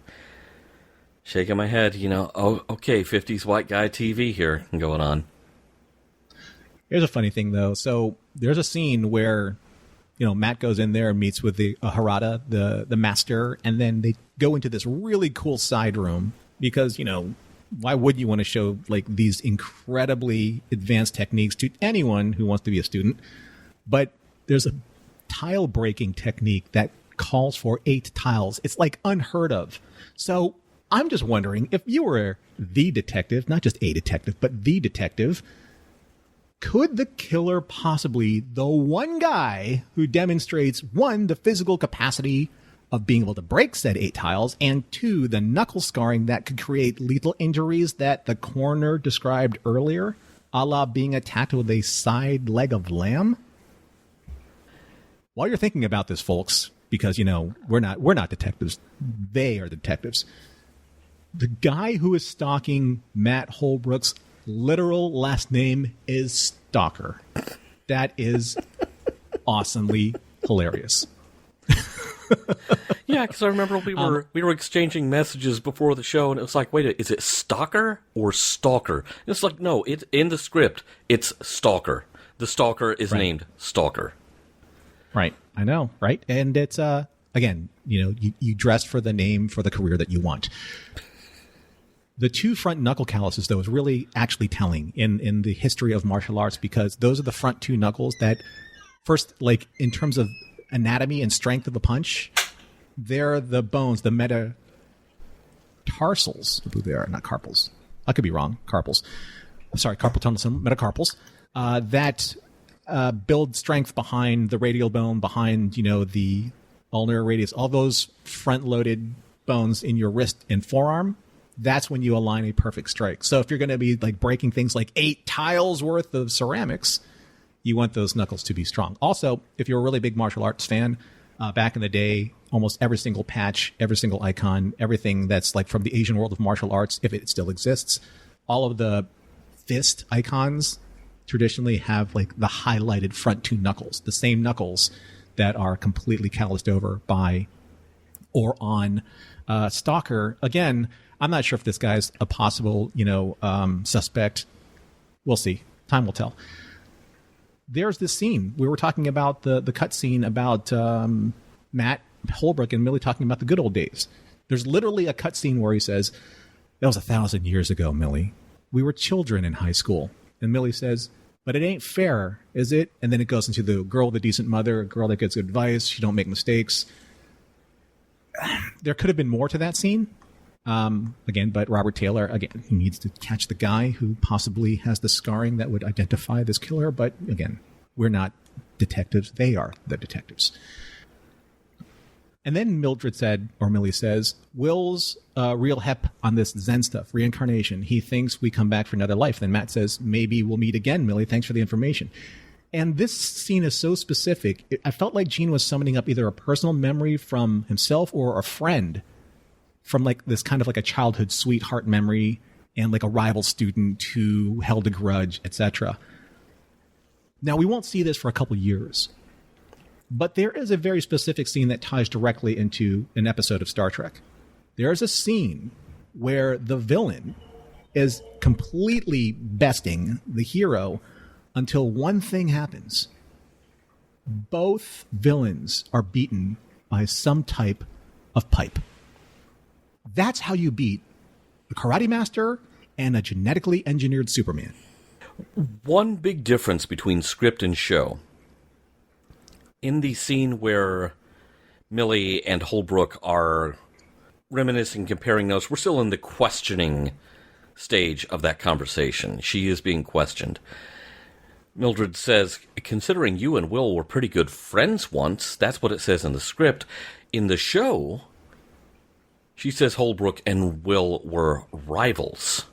shaking my head, oh, okay, 50s white guy TV here going on. Here's a funny thing, though. So there's a scene where, Matt goes in there and meets with the Harada, the master, and then they go into this really cool side room because, why would you want to show like these incredibly advanced techniques to anyone who wants to be a student? But there's a tile breaking technique that calls for 8 tiles. It's like unheard of. So I'm just wondering if you were the detective, not just a detective, but the detective, could the killer possibly the one guy who demonstrates, 1, the physical capacity of being able to break said 8 tiles, and 2, the knuckle scarring that could create lethal injuries that the coroner described earlier, a la being attacked with a side leg of lamb? While you're thinking about this, folks, because, we're not detectives. They are the detectives. The guy who is stalking Matt Holbrook's literal last name is Stalker. That is awesomely hilarious. Yeah, because I remember we were exchanging messages before the show, and it was like, wait, is it Stalker or Stalker? And it's like, no, in the script, it's Stalker. The Stalker is named Stalker. Right, I know, right? And it's, again, you dressed for the name for the career that you want. The 2 front knuckle calluses, though, is really actually telling in the history of martial arts, because those are the front 2 knuckles that, first, like, in terms of anatomy and strength of a punch, they're the bones, the metatarsals, I believe they are, not carpals. I could be wrong. Carpals. Sorry, carpal tunnel, metacarpals. That build strength behind the radial bone, behind, the ulnar radius, all those front-loaded bones in your wrist and forearm. That's when you align a perfect strike. So if you're going to be like breaking things like 8 tiles worth of ceramics, you want those knuckles to be strong. Also, if you're a really big martial arts fan, back in the day, almost every single patch, every single icon, everything that's like from the Asian world of martial arts, if it still exists, all of the fist icons traditionally have like the highlighted front 2 knuckles, the same knuckles that are completely calloused over by or on Stalker. Again, I'm not sure if this guy's a possible, suspect. We'll see. Time will tell. There's this scene. We were talking about the cut scene about Matt Holbrook and Millie talking about the good old days. There's literally a cut scene where he says, "That was 1,000 years ago, Millie. We were children in high school." And Millie says, "But it ain't fair, is it?" And then it goes into the girl with a decent mother, a girl that gets good advice. She don't make mistakes. There could have been more to that scene. Again, but Robert Taylor, again, he needs to catch the guy who possibly has the scarring that would identify this killer. But again, we're not detectives. They are the detectives. And then Millie says, "Will's real hep on this Zen stuff, reincarnation. He thinks we come back for another life." Then Matt says, "Maybe we'll meet again, Millie. Thanks for the information." And this scene is so specific. I felt like Gene was summoning up either a personal memory from himself or a friend from like this kind of like a childhood sweetheart memory and like a rival student who held a grudge, etc. Now, we won't see this for a couple years, but there is a very specific scene that ties directly into an episode of Star Trek. There is a scene where the villain is completely besting the hero until one thing happens. Both villains are beaten by some type of pipe. That's how you beat a karate master and a genetically engineered Superman. One big difference between script and show. In the scene where Millie and Holbrook are reminiscing, comparing notes, we're still in the questioning stage of that conversation. She is being questioned. Mildred says, considering you and Will were pretty good friends once, that's what it says in the script. In the show, she says Holbrook and Will were rivals.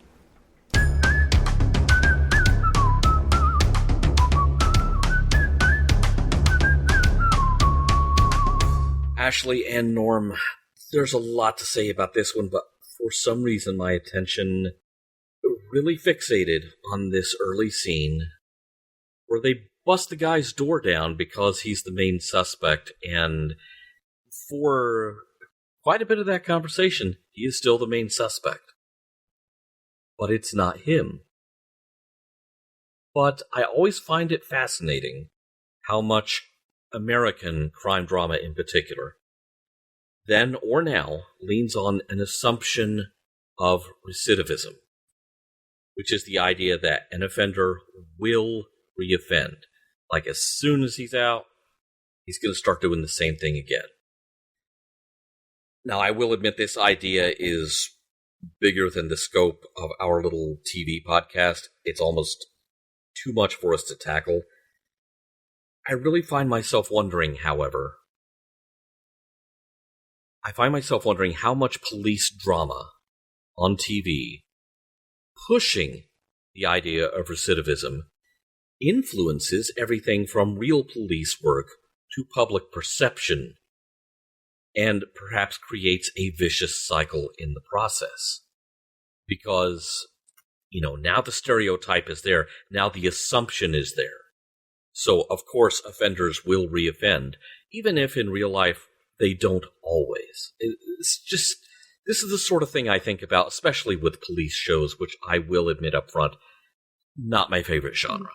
Ashley and Norm, there's a lot to say about this one, but for some reason my attention really fixated on this early scene where they bust the guy's door down because he's the main suspect, and for quite a bit of that conversation, he is still the main suspect. But it's not him. But I always find it fascinating how much American crime drama in particular, then or now, leans on an assumption of recidivism, which is the idea that an offender will reoffend. Like, as soon as he's out, he's going to start doing the same thing again. Now, I will admit this idea is bigger than the scope of our little TV podcast. It's almost too much for us to tackle. I really find myself wondering, however, how much police drama on TV pushing the idea of recidivism influences everything from real police work to public perception, and perhaps creates a vicious cycle in the process. Because, now the stereotype is there, now the assumption is there. So, of course, offenders will reoffend, even if in real life they don't always. It's just, this is the sort of thing I think about, especially with police shows, which I will admit up front, not my favorite genre.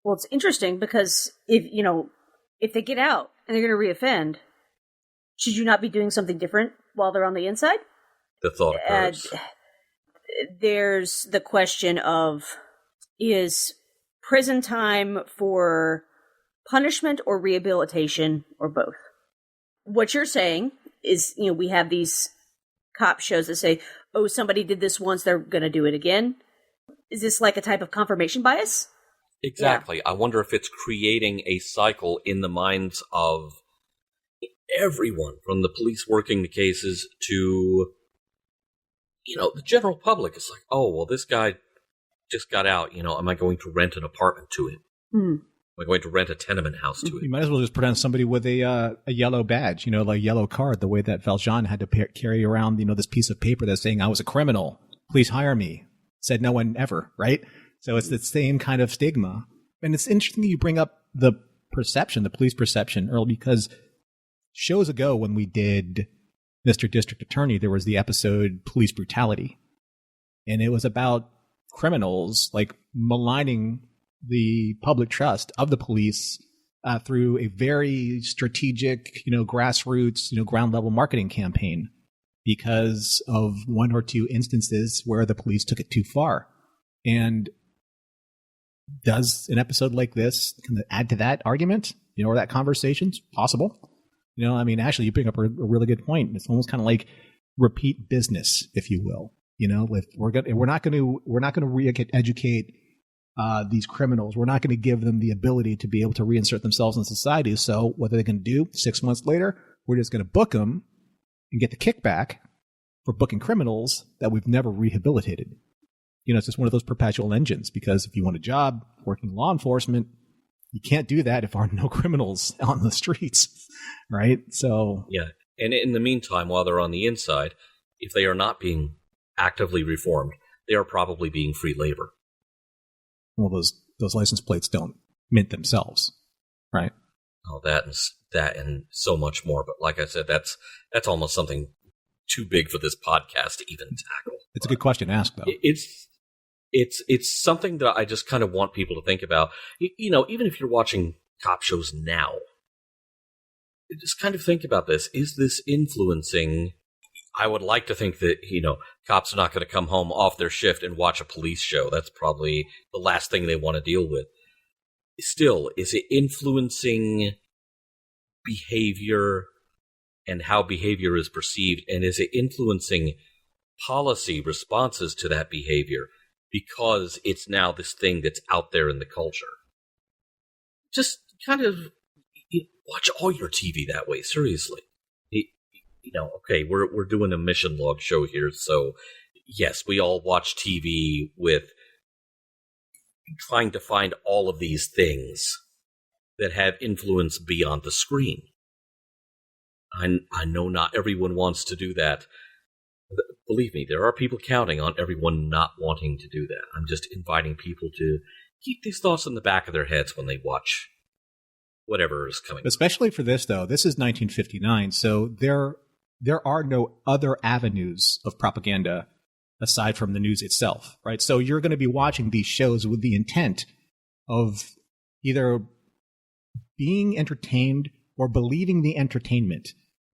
Well, it's interesting because if they get out and they're going to reoffend, should you not be doing something different while they're on the inside? The thought occurs. There's the question of, is prison time for punishment or rehabilitation or both? What you're saying is, we have these cop shows that say, oh, somebody did this once, they're going to do it again. Is this like a type of confirmation bias? Exactly. Yeah. I wonder if it's creating a cycle in the minds of everyone, from the police working the cases to, the general public. It's like, oh, well, this guy just got out. Am I going to rent an apartment to him? Am I going to rent a tenement house to him? You might as well just put on somebody with a yellow badge, like yellow card, the way that Valjean had to carry around, this piece of paper that's saying, I was a criminal. Please hire me. Said no one ever, right? So it's the same kind of stigma. And it's interesting that you bring up the perception, the police perception, Earl, because shows ago when we did Mr. District Attorney, there was the episode Police Brutality. And it was about criminals, maligning the public trust of the police through a very strategic, grassroots, ground level marketing campaign because of one or two instances where the police took it too far. And does an episode like this kind of add to that argument, or that conversation's possible? Ashley, you bring up a really good point. It's almost kind of like repeat business, if you will. If we're not going to re-educate these criminals. We're not going to give them the ability to be able to reinsert themselves in society. So what are they going to do 6 months later? We're just going to book them and get the kickback for booking criminals that we've never rehabilitated. It's just one of those perpetual engines, because if you want a job working law enforcement, you can't do that if there are no criminals on the streets, right? So yeah, and in the meantime, while they're on the inside, if they are not being actively reformed, they are probably being free labor. Well, those license plates don't mint themselves, right? Oh, that and so much more. But like I said, that's almost something too big for this podcast to even tackle. It's a good question to ask, though. It's something that I just kind of want people to think about. You know, even if you're watching cop shows now, just kind of think about this. Is this influencing? I would like to think that, you know, cops are not going to come home off their shift and watch a police show. That's probably the last thing they want to deal with. Still, is it influencing behavior and how behavior is perceived? And is it influencing policy responses to that behavior because it's now this thing that's out there in the culture? Just kind of watch all your TV that way, seriously. You know, okay, we're doing a mission log show here, so yes, we all watch TV with trying to find all of these things that have influence beyond the screen. I know not everyone wants to do that. Believe me, there are people counting on everyone not wanting to do that. I'm just inviting people to keep these thoughts in the back of their heads when they watch whatever is coming. Especially for this, though. This is 1959, so there are no other avenues of propaganda aside from the news itself, right? So you're going to be watching these shows with the intent of either being entertained or believing the entertainment,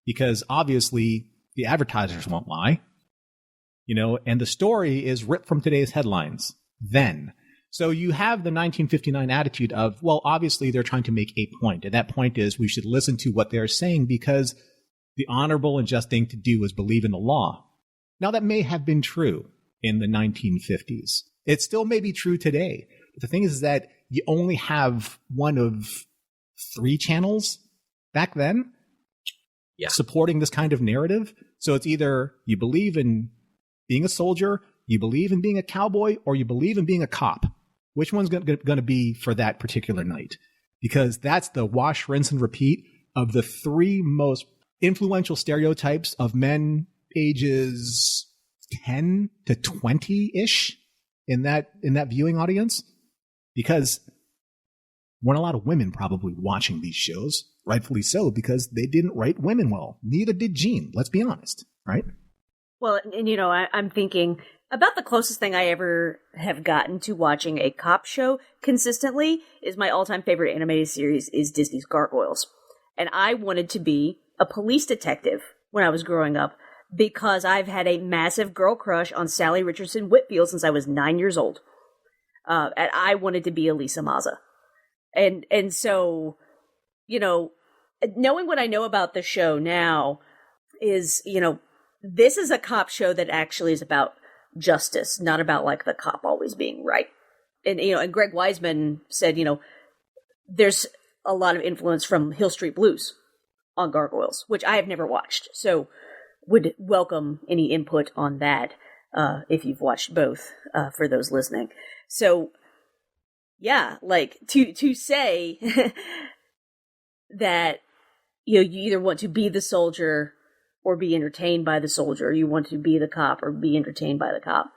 because obviously the advertisers won't lie, you know, and the story is ripped from today's headlines then. So you have the 1959 attitude of, well, obviously they're trying to make a point, and that point is we should listen to what they're saying because the honorable and just thing to do is believe in the law. Now, that may have been true in the 1950s. It still may be true today. But the thing is that you only have one of 3 channels back then supporting this kind of narrative. So it's either you believe in being a soldier, you believe in being a cowboy, or you believe in being a cop. Which one's going to be for that particular night? Because that's the wash, rinse, and repeat of the 3 most influential stereotypes of men ages 10 to 20-ish in that viewing audience, because weren't a lot of women probably watching these shows, rightfully so, because they didn't write women well. Neither did Gene, let's be honest, right? Well, and you know, I'm thinking about the closest thing I ever have gotten to watching a cop show consistently is my all-time favorite animated series is Disney's Gargoyles. And I wanted to be a police detective when I was growing up because I've had a massive girl crush on Sally Richardson Whitfield since I was 9 years old. And I wanted to be Elisa Maza. And so, you know, knowing what I know about the show now is, you know, this is a cop show that actually is about justice, not about like the cop always being right. And, you know, and Greg Weisman said, you know, there's a lot of influence from Hill Street Blues on Gargoyles, which I have never watched. So would welcome any input on that if you've watched both for those listening. So yeah, like to say that, you know, you either want to be the soldier or be entertained by the soldier, or you want to be the cop or be entertained by the cop.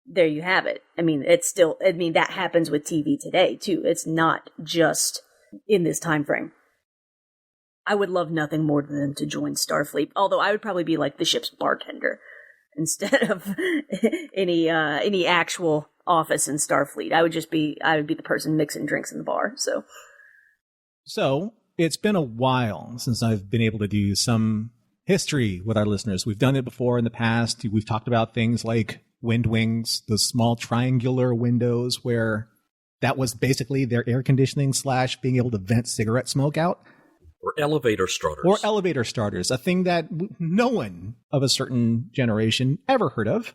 There you have it. I mean, that happens with TV today too. It's not just in this time frame. I would love nothing more than to join Starfleet, although I would probably be like the ship's bartender instead of any actual office in Starfleet. I would be the person mixing drinks in the bar. So it's been a while since I've been able to do some history with our listeners. We've done it before in the past. We've talked about things like wind wings, those small triangular windows where that was basically their air conditioning / being able to vent cigarette smoke out. Or elevator starters. A thing that no one of a certain generation ever heard of.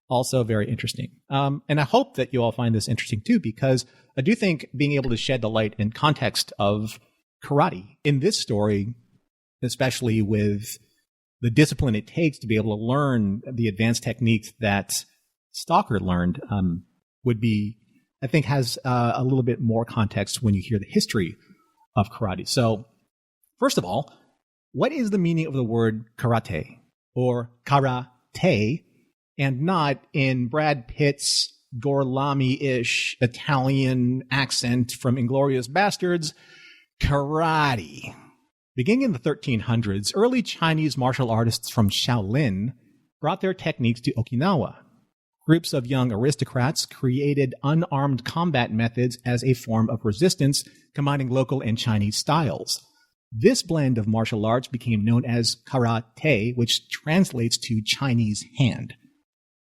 Also very interesting. And I hope that you all find this interesting too, because I do think being able to shed the light in context of karate in this story, especially with the discipline it takes to be able to learn the advanced techniques that Stalker learned, would be, I think, has a little bit more context when you hear the history of karate. So, first of all, what is the meaning of the word karate or karate, and not in Brad Pitt's Gorlami-ish Italian accent from Inglourious Bastards, karate? Beginning in the 1300s, early Chinese martial artists from Shaolin brought their techniques to Okinawa. Groups of young aristocrats created unarmed combat methods as a form of resistance, combining local and Chinese styles. This blend of martial arts became known as karate, which translates to Chinese hand.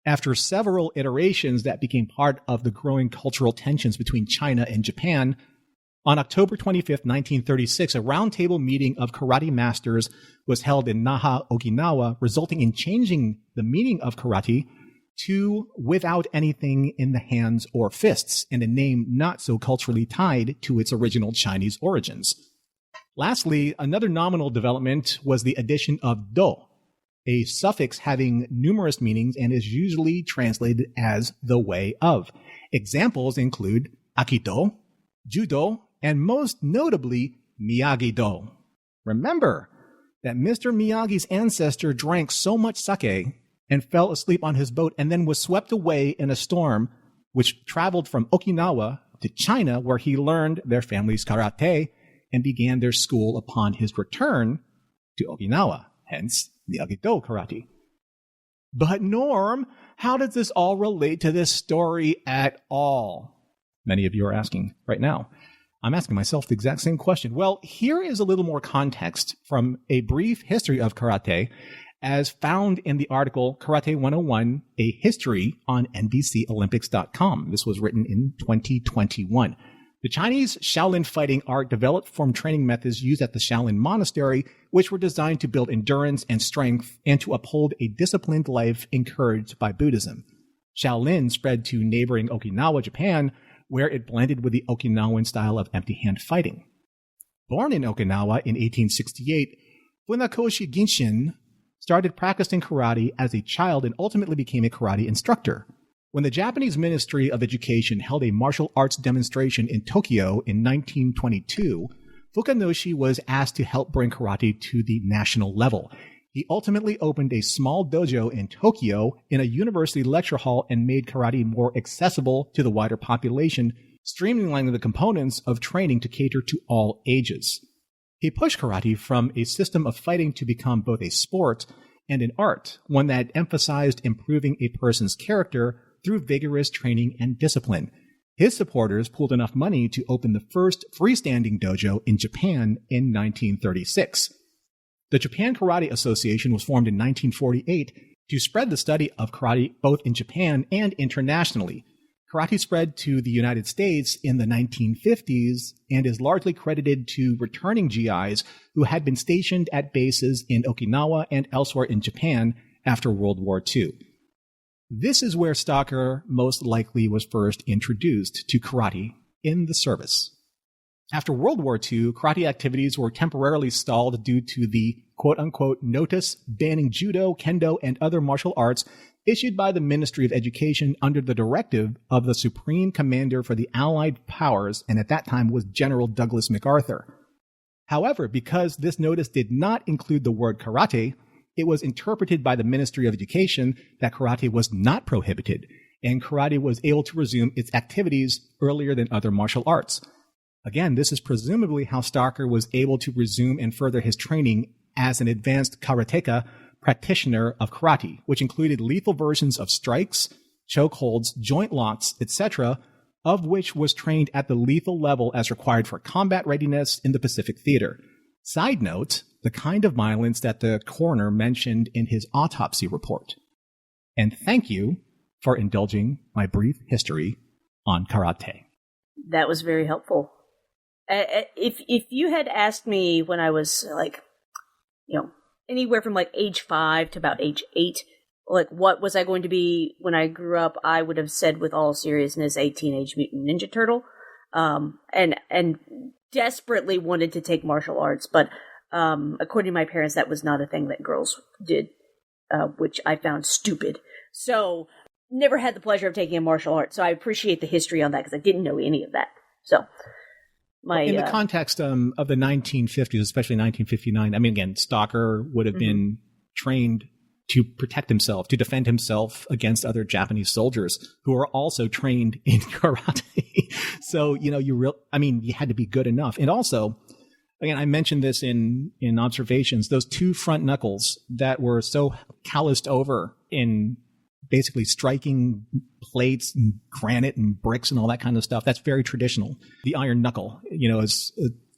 After several iterations that became part of the growing cultural tensions between China and Japan, on October 25, 1936, a roundtable meeting of karate masters was held in Naha, Okinawa, resulting in changing the meaning of karate to without anything in the hands or fists, and a name not so culturally tied to its original Chinese origins. Lastly, another nominal development was the addition of do, a suffix having numerous meanings and is usually translated as the way of. Examples include Aikido, Judo, and most notably, Miyagi-Do. Remember that Mr. Miyagi's ancestor drank so much sake and fell asleep on his boat and then was swept away in a storm, which traveled from Okinawa to China, where he learned their family's karate and began their school upon his return to Okinawa, hence Miyagi-Do karate. But Norm, how does this all relate to this story at all? Many of you are asking right now. I'm asking myself the exact same question. Well, here is a little more context from a brief history of karate as found in the article Karate 101, A History on NBCOlympics.com. This was written in 2021. The Chinese Shaolin fighting art developed from training methods used at the Shaolin Monastery, which were designed to build endurance and strength and to uphold a disciplined life encouraged by Buddhism. Shaolin spread to neighboring Okinawa, Japan, where it blended with the Okinawan style of empty-hand fighting. Born in Okinawa in 1868, Funakoshi Genshin started practicing karate as a child and ultimately became a karate instructor. When the Japanese Ministry of Education held a martial arts demonstration in Tokyo in 1922, Fukanoshi was asked to help bring karate to the national level. He ultimately opened a small dojo in Tokyo in a university lecture hall and made karate more accessible to the wider population, streamlining the components of training to cater to all ages. He pushed karate from a system of fighting to become both a sport and an art, one that emphasized improving a person's character through vigorous training and discipline. His supporters pooled enough money to open the first freestanding dojo in Japan in 1936. The Japan Karate Association was formed in 1948 to spread the study of karate both in Japan and internationally. Karate spread to the United States in the 1950s and is largely credited to returning GIs who had been stationed at bases in Okinawa and elsewhere in Japan after World War II. This is where Stalker most likely was first introduced to karate in the service. After World War II, karate activities were temporarily stalled due to the quote-unquote notice banning judo, kendo, and other martial arts issued by the Ministry of Education under the directive of the Supreme Commander for the Allied Powers, and at that time was General Douglas MacArthur. However, because this notice did not include the word karate, it was interpreted by the Ministry of Education that karate was not prohibited, and karate was able to resume its activities earlier than other martial arts. Again, this is presumably how Stalker was able to resume and further his training as an advanced karateka practitioner of karate, which included lethal versions of strikes, chokeholds, joint locks, etc., of which was trained at the lethal level as required for combat readiness in the Pacific Theater. Side note, the kind of violence that the coroner mentioned in his autopsy report. And thank you for indulging my brief history on karate. That was very helpful. If you had asked me when I was anywhere from age 5 to about age 8, what was I going to be when I grew up, I would have said with all seriousness a Teenage Mutant Ninja Turtle, and desperately wanted to take martial arts, but according to my parents, that was not a thing that girls did, which I found stupid. So never had the pleasure of taking a martial art. So I appreciate the history on that because I didn't know any of that. So. In the context of the 1950s, especially 1959, I mean, again, Stalker would have been trained to protect himself, to defend himself against other Japanese soldiers who are also trained in karate. So, you had to be good enough. And also, again, I mentioned this in observations, those two front knuckles that were so calloused over in basically striking plates and granite and bricks and all that kind of stuff. That's very traditional. The iron knuckle, is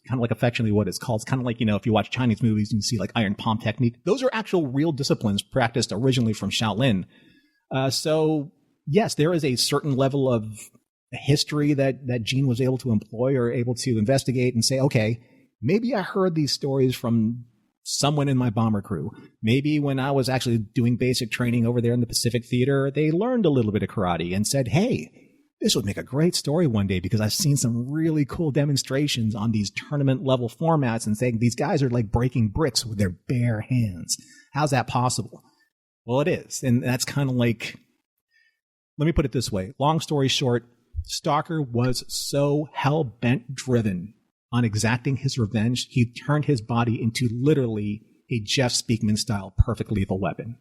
kind of like affectionately what it's called. It's kind of like, if you watch Chinese movies and you see like iron palm technique. Those are actual real disciplines practiced originally from Shaolin. So yes, there is a certain level of history that Gene was able to employ or able to investigate and say, okay, maybe I heard these stories from someone in my bomber crew. Maybe when I was actually doing basic training over there in the Pacific Theater, they learned a little bit of karate and said, hey, this would make a great story one day because I've seen some really cool demonstrations on these tournament level formats and saying these guys are like breaking bricks with their bare hands. How's that possible? Well, it is. And that's kind of like, let me put it this way. Long story short, Stalker was so hell-bent driven on exacting his revenge, he turned his body into literally a Jeff Speakman style perfect lethal weapon.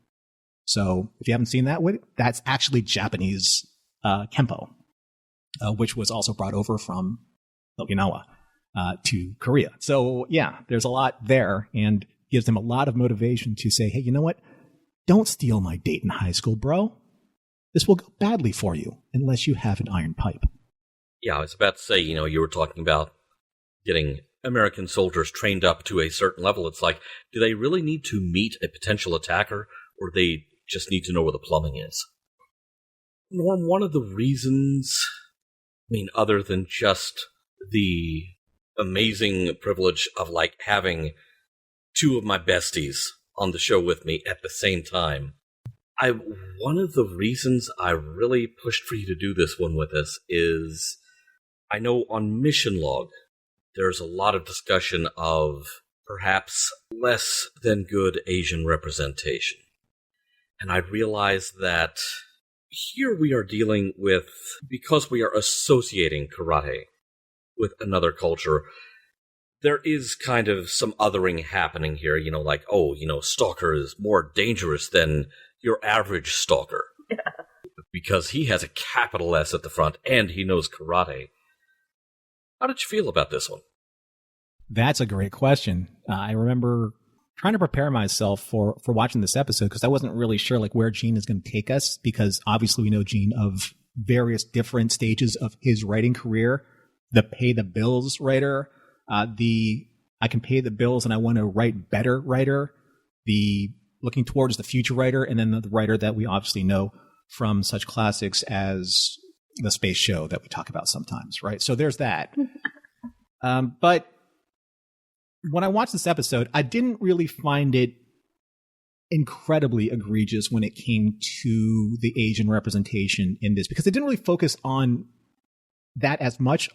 So if you haven't seen that, that's actually Japanese Kempo, which was also brought over from Okinawa to Korea. So yeah, there's a lot there and gives them a lot of motivation to say, hey, you know what? Don't steal my date in high school, bro. This will go badly for you unless you have an iron pipe. Yeah, I was about to say, you were talking about getting American soldiers trained up to a certain level. It's like, do they really need to meet a potential attacker, or they just need to know where the plumbing is? Norm, one of the reasons, other than just the amazing privilege of like having two of my besties on the show with me at the same time, one of the reasons I really pushed for you to do this one with us is I know on Mission Log, there's a lot of discussion of perhaps less than good Asian representation. And I realized that here we are dealing with, because we are associating karate with another culture, there is kind of some othering happening here, like, Stalker is more dangerous than your average stalker. Yeah. Because he has a capital S at the front and he knows karate. How did you feel about this one? That's a great question. I remember trying to prepare myself for watching this episode because I wasn't really sure like where Gene is going to take us, because obviously we know Gene of various different stages of his writing career. The pay the bills writer, the I can pay the bills and I want to write better writer, the looking towards the future writer, and then the writer that we obviously know from such classics as The Space Show that we talk about sometimes, right? So there's that. But when I watched this episode, I didn't really find it incredibly egregious when it came to the Asian representation in this, because it didn't really focus on that as much.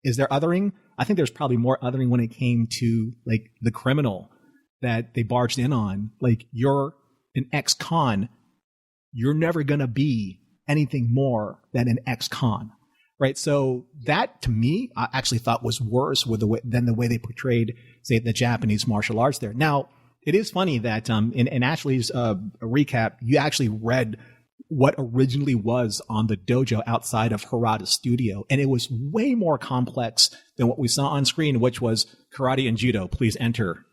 Is there othering? I think there's probably more othering when it came to like the criminal that they barged in on. Like, you're an ex-con. You're never going to be anything more than an ex-con, right? So that, to me, I actually thought was worse than the way they portrayed, say, the Japanese martial arts there. Now, it is funny that in Ashley's recap, you actually read what originally was on the dojo outside of Harada's studio, and it was way more complex than what we saw on screen, which was karate and judo, please enter.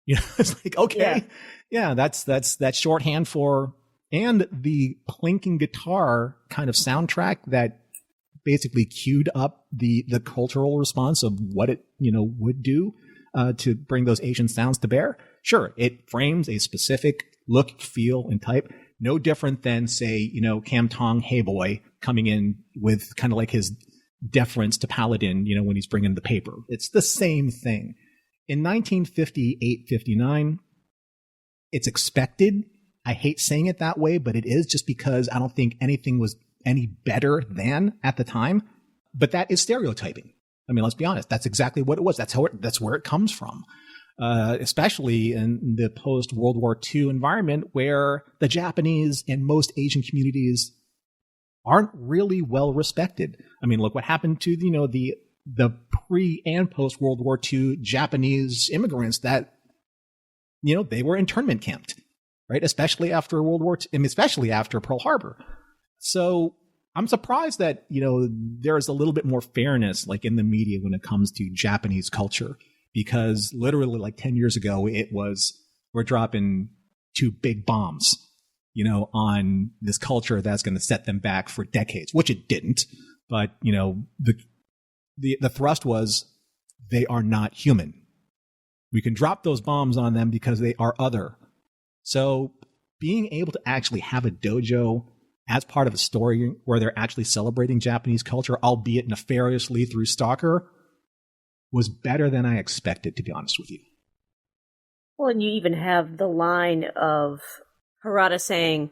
It's like, okay, yeah, that's shorthand for, and the plinking guitar kind of soundtrack that basically cued up the cultural response of what it would do to bring those Asian sounds to bear. Sure, it frames a specific look, feel, and type. No different than, say, Cam Tong Hey Boy coming in with kind of like his deference to Paladin, when he's bringing the paper. It's the same thing. In 1958-59, it's expected. I hate saying it that way, but it is, just because I don't think anything was any better than at the time. But that is stereotyping. I mean, let's be honest. That's exactly what it was. That's where it comes from. Especially in the post-World War II environment, where the Japanese and most Asian communities aren't really well respected. I mean, look what happened to the pre and post-World War II Japanese immigrants that they were internment camped, right? Especially after World War II, especially after Pearl Harbor. So I'm surprised that there is a little bit more fairness, like in the media, when it comes to Japanese culture. because literally like 10 years ago, it was, we're dropping 2 big bombs, on this culture that's going to set them back for decades, which it didn't. But, the thrust was they are not human. We can drop those bombs on them because they are other. So being able to actually have a dojo as part of a story where they're actually celebrating Japanese culture, albeit nefariously through Stalker, was better than I expected, to be honest with you. Well, and you even have the line of Harada saying,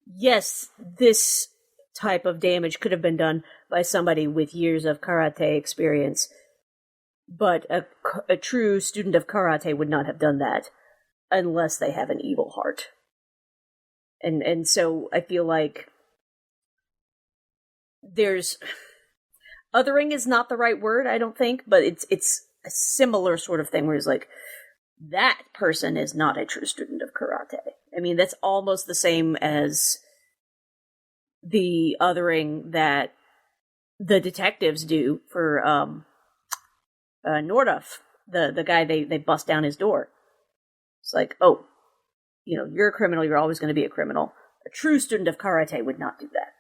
yes, this type of damage could have been done by somebody with years of karate experience, but a true student of karate would not have done that unless they have an evil heart. And so I feel like there's... Othering is not the right word, I don't think, but it's a similar sort of thing where it's like, that person is not a true student of karate. I mean, that's almost the same as the othering that the detectives do for Nordhoff, the guy they bust down his door. It's like, oh, you're a criminal, you're always going to be a criminal. A true student of karate would not do that.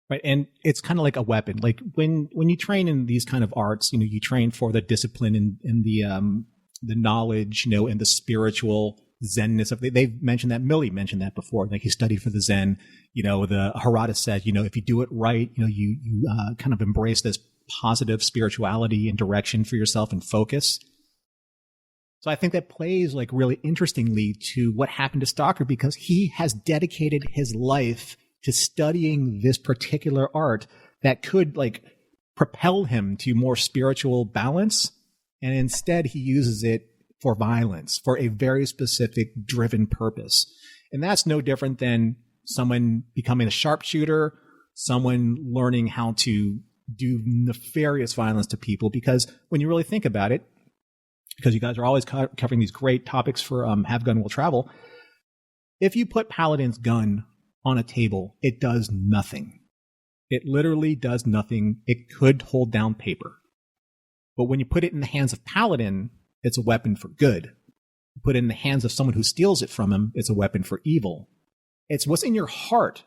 Right, and it's kind of like a weapon. Like when you train in these kind of arts, you train for the discipline and the knowledge, and the spiritual zenness of. They've mentioned that. Millie mentioned that before. Like he studied for the Zen. The Harada said, if you do it right, you kind of embrace this positive spirituality and direction for yourself and focus. So I think that plays like really interestingly to what happened to Stalker, because he has dedicated his life to studying this particular art that could like propel him to more spiritual balance. And instead he uses it for violence, for a very specific driven purpose. And that's no different than someone becoming a sharpshooter, someone learning how to do nefarious violence to people. Because when you really think about it, because you guys are always covering these great topics for Have Gun Will Travel, if you put Paladin's gun on a table, it does nothing. It literally does nothing. It could hold down paper. But when you put it in the hands of Paladin, it's a weapon for good. You put it in the hands of someone who steals it from him, it's a weapon for evil. It's what's in your heart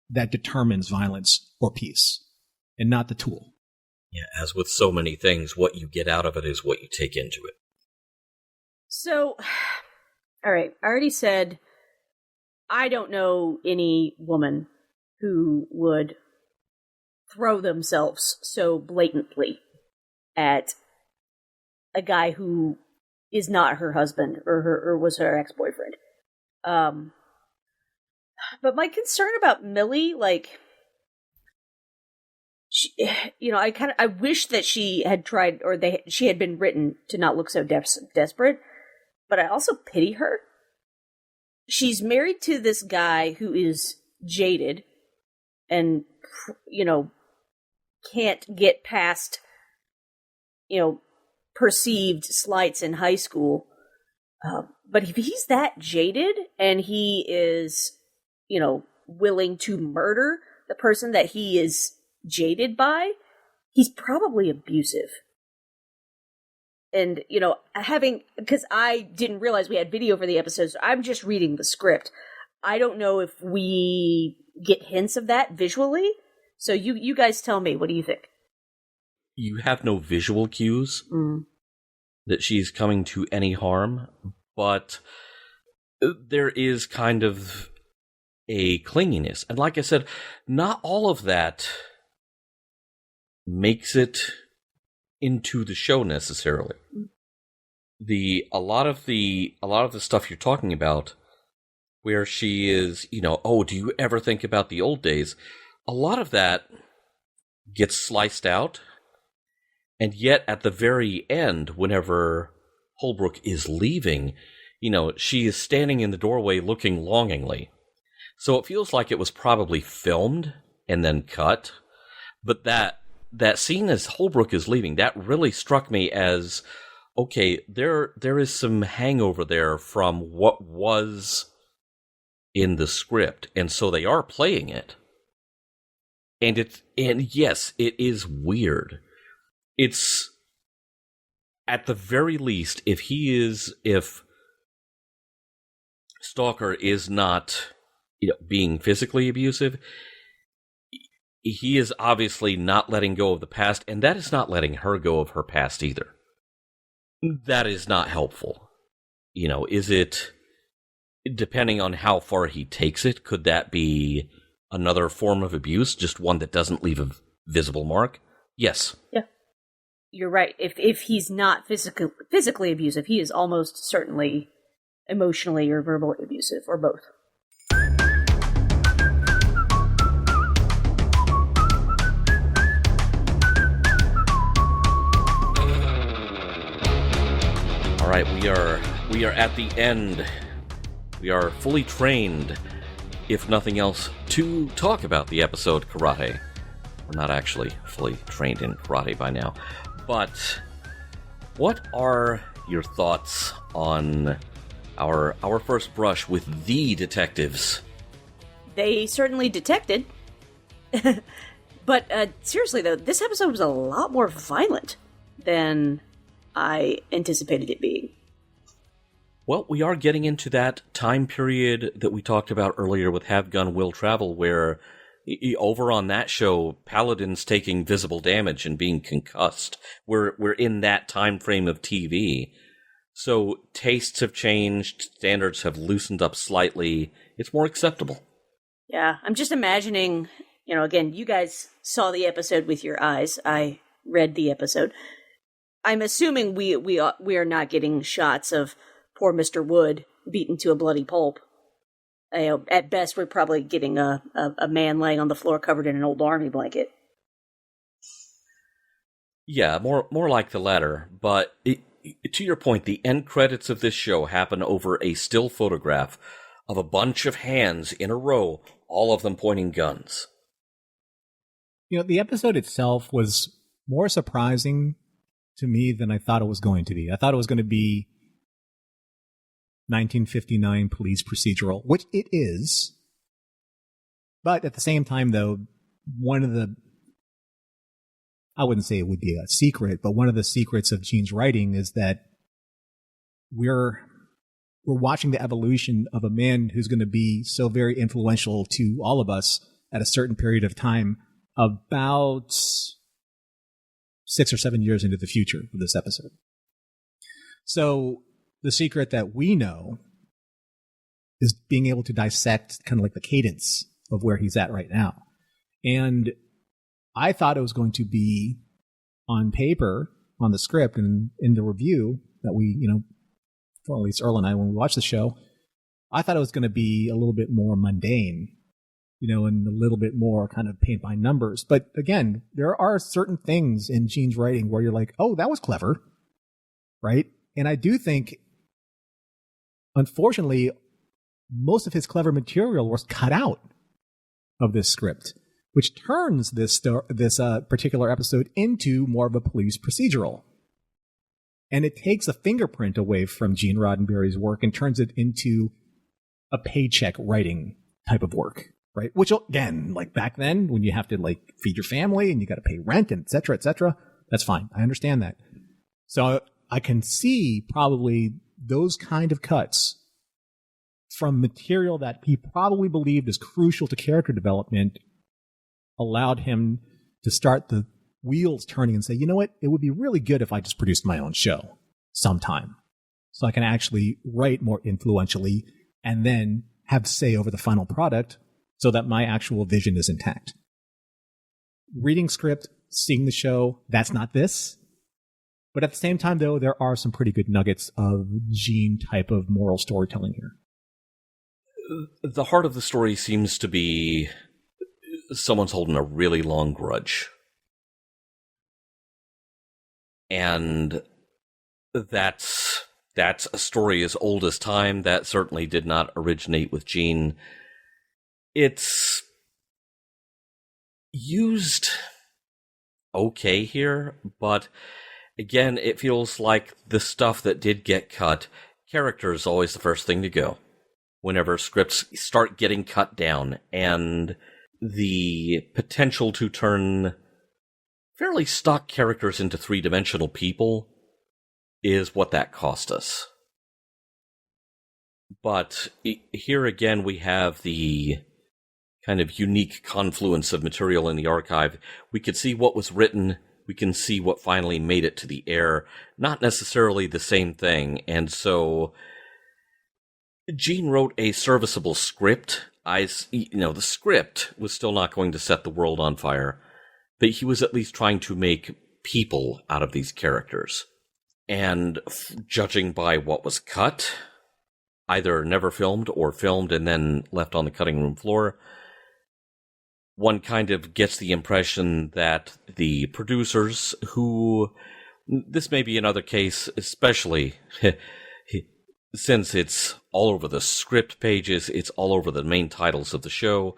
that determines violence or peace, and not the tool. Yeah, as with so many things, what you get out of it is what you take into it. So, all right, I already said I don't know any woman who would throw themselves so blatantly at a guy who is not her husband or was her ex-boyfriend. But my concern about Millie, like, she, I wish that she had tried, or she had been written to not look so desperate, but I also pity her. She's married to this guy who is jaded and, can't get past, perceived slights in high school. But if he's that jaded and he is, willing to murder the person that he is jaded by, he's probably abusive. And, because I didn't realize we had video for the episode, so I'm just reading the script. I don't know if we get hints of that visually. So you guys tell me, what do you think? You have no visual cues that she's coming to any harm, but there is kind of a clinginess. And like I said, not all of that makes it into the show necessarily. A lot of the stuff you're talking about, where she is, oh, do you ever think about the old days? A lot of that gets sliced out, and yet at the very end, whenever Holbrook is leaving, she is standing in the doorway looking longingly. So it feels like it was probably filmed and then cut, but that scene as Holbrook is leaving, that really struck me as, okay, there is some hangover there from what was in the script, and so they are playing it. And yes, it is weird. It's at the very least, if Stalker is not, being physically abusive, he is obviously not letting go of the past, and that is not letting her go of her past either. That is not helpful. Is it, depending on how far he takes it, could that be another form of abuse, just one that doesn't leave a visible mark? Yes. Yeah. You're right. If he's not physically abusive, he is almost certainly emotionally or verbally abusive, or both. All right, we are at the end. We are fully trained, if nothing else, to talk about the episode Karate. We're not actually fully trained in karate by now. But what are your thoughts on our first brush with the detectives? They certainly detected. But seriously, though, this episode was a lot more violent than I anticipated it being. Well, we are getting into that time period that we talked about earlier with Have Gun Will Travel, where over on that show, Paladin's taking visible damage and being concussed. We're in that time frame of TV. So tastes have changed, standards have loosened up slightly. It's more acceptable. Yeah, I'm just imagining, again, you guys saw the episode with your eyes. I read the episode. I'm assuming we are not getting shots of poor Mr. Wood beaten to a bloody pulp. At best, we're probably getting a man laying on the floor covered in an old army blanket. Yeah, more like the latter. But to your point, the end credits of this show happen over a still photograph of a bunch of hands in a row, all of them pointing guns. The episode itself was more surprising to me than I thought it was going to be. I thought it was going to be 1959 police procedural, which it is. But at the same time, though, I wouldn't say it would be a secret, but one of the secrets of Gene's writing is that we're watching the evolution of a man who's going to be so very influential to all of us at a certain period of time, about 6 or 7 years into the future of this episode. So the secret that we know is being able to dissect kind of like the cadence of where he's at right now. And I thought it was going to be on paper, on the script, and in the review that we, well, at least Earl and I, when we watched the show, I thought it was going to be a little bit more mundane, and a little bit more kind of paint by numbers. But again, there are certain things in Gene's writing where you're like, oh, that was clever, right? And I do think, unfortunately, most of his clever material was cut out of this script, which turns this particular episode into more of a police procedural. And it takes a fingerprint away from Gene Roddenberry's work and turns it into a paycheck writing type of work, right? Which, again, like back then, when you have to feed your family and you got to pay rent and et cetera, that's fine. I understand that. So I can see probably those kind of cuts from material that he probably believed is crucial to character development allowed him to start the wheels turning and say, you know what, it would be really good if I just produced my own show sometime so I can actually write more influentially and then have say over the final product so that my actual vision is intact. Reading script, seeing the show, that's not this. But at the same time, though, there are some pretty good nuggets of Gene type of moral storytelling here. The heart of the story seems to be someone's holding a really long grudge. And that's a story as old as time. That certainly did not originate with Gene. It's used okay here, but again, it feels like the stuff that did get cut, character is always the first thing to go whenever scripts start getting cut down, and the potential to turn fairly stock characters into three-dimensional people is what that cost us. But here again, we have the kind of unique confluence of material in the archive. We could see what was written. We can see what finally made it to the air. Not necessarily the same thing. And so Gene wrote a serviceable script. The script was still not going to set the world on fire, but he was at least trying to make people out of these characters. And judging by what was cut, either never filmed or filmed and then left on the cutting room floor, one kind of gets the impression that the producers, who, this may be another case, especially since it's all over the script pages, it's all over the main titles of the show.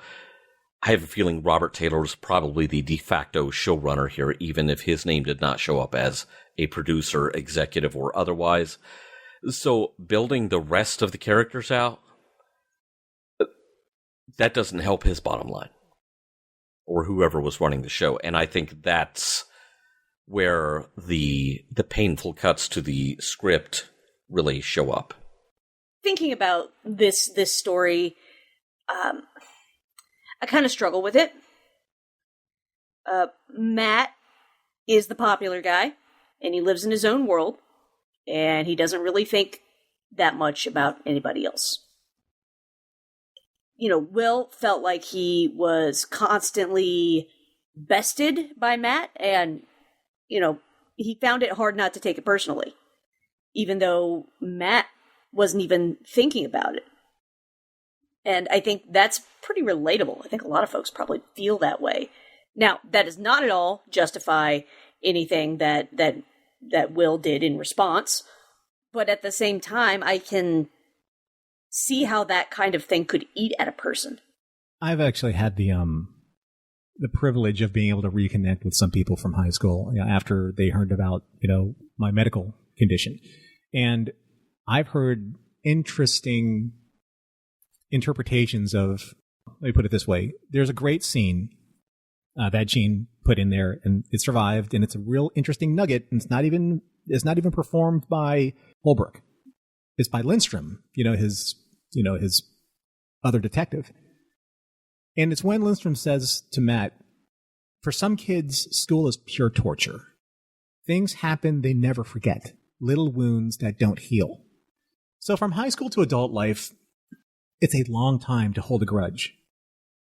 I have a feeling Robert Taylor was probably the de facto showrunner here, even if his name did not show up as a producer, executive, or otherwise. So building the rest of the characters out, that doesn't help his bottom line, or whoever was running the show. And I think that's where the painful cuts to the script really show up. Thinking about this story, I kind of struggle with it. Matt is the popular guy, and he lives in his own world, and he doesn't really think that much about anybody else. Will felt like he was constantly bested by Matt, and, he found it hard not to take it personally, even though Matt wasn't even thinking about it. And I think that's pretty relatable. I think a lot of folks probably feel that way. Now, that does not at all justify anything that Will did in response, but at the same time, I can see how that kind of thing could eat at a person. I've actually had the privilege of being able to reconnect with some people from high school after they heard about my medical condition, and I've heard interesting interpretations of, let me put it this way, there's a great scene that Gene put in there, and it survived, and it's a real interesting nugget, and it's not even performed by Holbrook. It's by Lindstrom, his other detective. And it's when Lindstrom says to Matt, for some kids, school is pure torture. Things happen they never forget, little wounds that don't heal. So from high school to adult life, it's a long time to hold a grudge,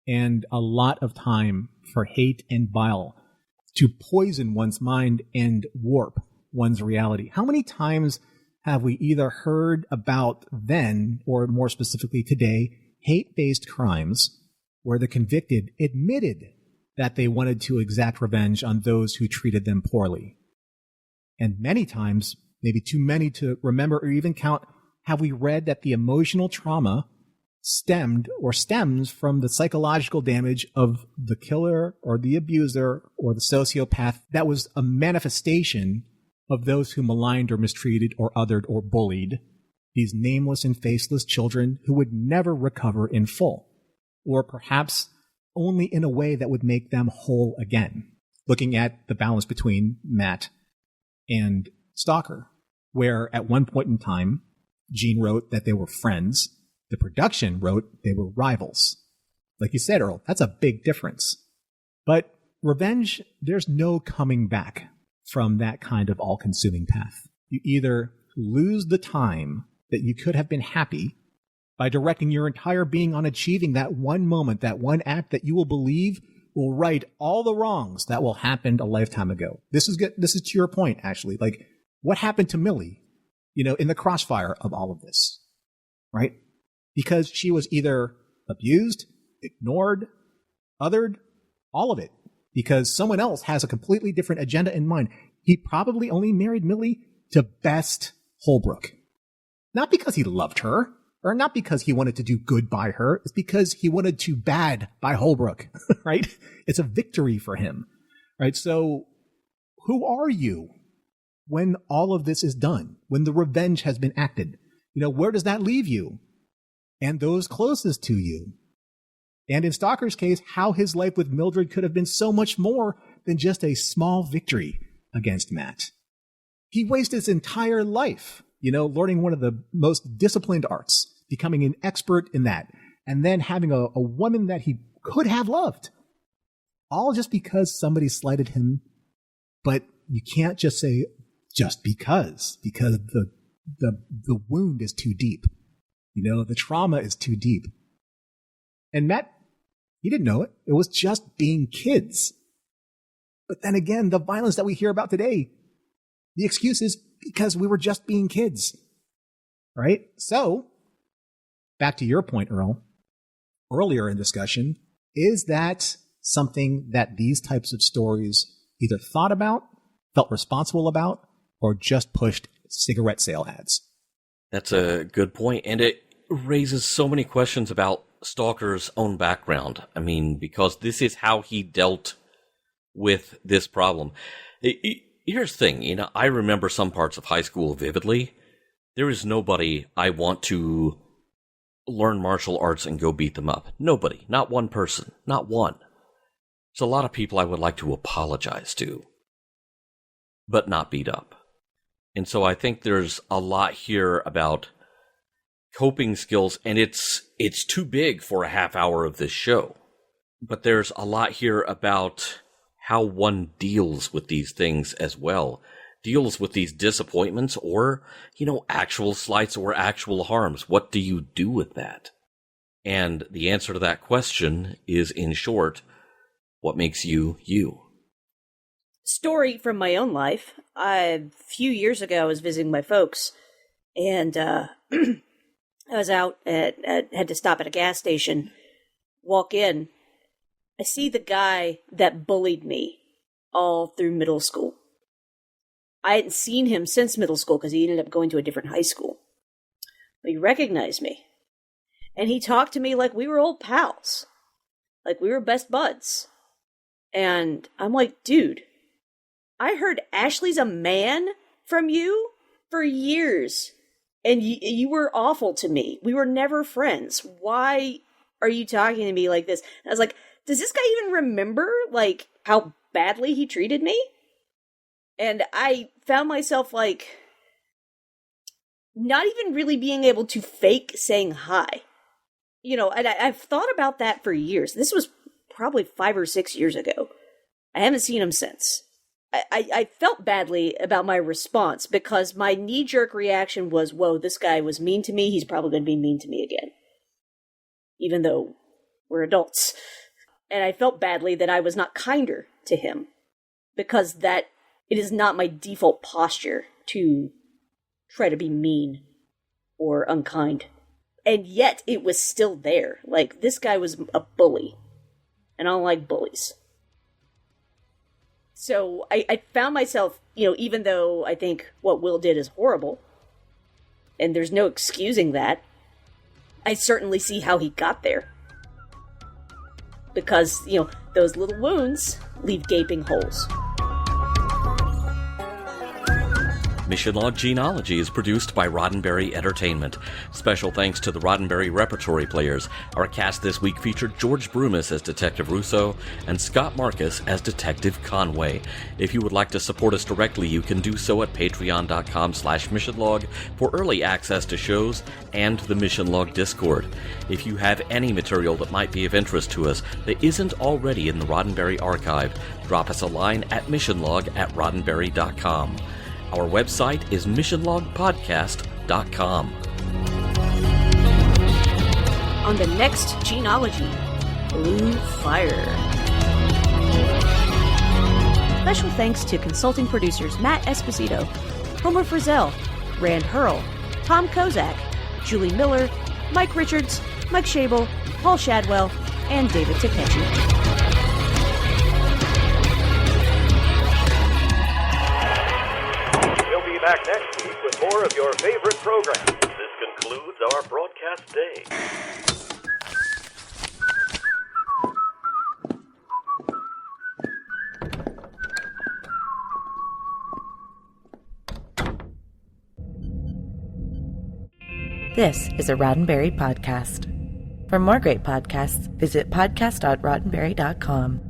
and a lot of time for hate and bile to poison one's mind and warp one's reality. How many times have we either heard about then, or more specifically today, hate-based crimes where the convicted admitted that they wanted to exact revenge on those who treated them poorly? And many times, maybe too many to remember or even count, have we read that the emotional trauma stems from the psychological damage of the killer or the abuser or the sociopath that was a manifestation of those who maligned or mistreated or othered or bullied these nameless and faceless children who would never recover in full, or perhaps only in a way that would make them whole again. Looking at the balance between Matt and Stalker, where at one point in time, Gene wrote that they were friends. The production wrote they were rivals. Like you said, Earl, that's a big difference. But revenge, there's no coming back from that kind of all-consuming path. You either lose the time that you could have been happy by directing your entire being on achieving that one moment, that one act that you will believe will right all the wrongs that will happen a lifetime ago. This is good. This is to your point, actually. Like, what happened to Millie, in the crossfire of all of this, right? Because she was either abused, ignored, othered, all of it, because someone else has a completely different agenda in mind. He probably only married Millie to best Holbrook. Not because he loved her, or not because he wanted to do good by her. It's because he wanted to bad by Holbrook, right? It's a victory for him, right? So who are you when all of this is done? When the revenge has been acted? Where does that leave you? And those closest to you. And in Stalker's case, how his life with Mildred could have been so much more than just a small victory against Matt. He wasted his entire life, learning one of the most disciplined arts, becoming an expert in that, and then having a woman that he could have loved. All just because somebody slighted him. But you can't just say just because the wound is too deep. The trauma is too deep. And Matt, he didn't know it. It was just being kids. But then again, the violence that we hear about today, the excuse is because we were just being kids. Right? So, back to your point, Earl, earlier in discussion, is that something that these types of stories either thought about, felt responsible about, or just pushed cigarette sale ads? That's a good point, and it raises so many questions about Stalker's own background. I mean, because this is how he dealt with this problem. Here's the thing, I remember some parts of high school vividly. There is nobody I want to learn martial arts and go beat them up. Nobody. Not one person. Not one. There's a lot of people I would like to apologize to, but not beat up. And so I think there's a lot here about coping skills, and it's too big for a half hour of this show. But there's a lot here about how one deals with these things as well. Deals with these disappointments or, actual slights or actual harms. What do you do with that? And the answer to that question is, in short, what makes you, you? Story from my own life. A few years ago, I was visiting my folks, and I was out had to stop at a gas station, walk in. I see the guy that bullied me all through middle school. I hadn't seen him since middle school because he ended up going to a different high school. But he recognized me. And he talked to me like we were old pals. Like we were best buds. And I'm like, dude, I heard Ashley's a man from you for years. And you were awful to me. We were never friends. Why are you talking to me like this? And I was like, does this guy even remember, how badly he treated me? And I found myself, not even really being able to fake saying hi. And I've thought about that for years. This was probably 5 or 6 years ago. I haven't seen him since. I felt badly about my response because my knee-jerk reaction was, whoa, this guy was mean to me. He's probably going to be mean to me again. Even though we're adults. And I felt badly that I was not kinder to him because it is not my default posture to try to be mean or unkind. And yet it was still there. This guy was a bully. And I don't like bullies. So I found myself, even though I think what Will did is horrible, and there's no excusing that, I certainly see how he got there. Because, those little wounds leave gaping holes. Mission Log Gene-ology is produced by Roddenberry Entertainment. Special thanks to the Roddenberry Repertory Players. Our cast this week featured George Broomis as Detective Russo and Scott Markus as Detective Conway. If you would like to support us directly, you can do so at patreon.com/missionlog for early access to shows and the Mission Log Discord. If you have any material that might be of interest to us that isn't already in the Roddenberry archive, drop us a line at missionlog@roddenberry.com. Our website is missionlogpodcast.com. On the next Gene-ology, Blue Fire. Special thanks to consulting producers Matt Esposito, Homer Frizzell, Rand Hurl, Tom Kozak, Julie Miller, Mike Richards, Mike Schabel, Paul Shadwell, and David Takechi. Back next week with more of your favorite programs. This concludes our broadcast day. This is a Roddenberry podcast. For more great podcasts, visit podcast.roddenberry.com.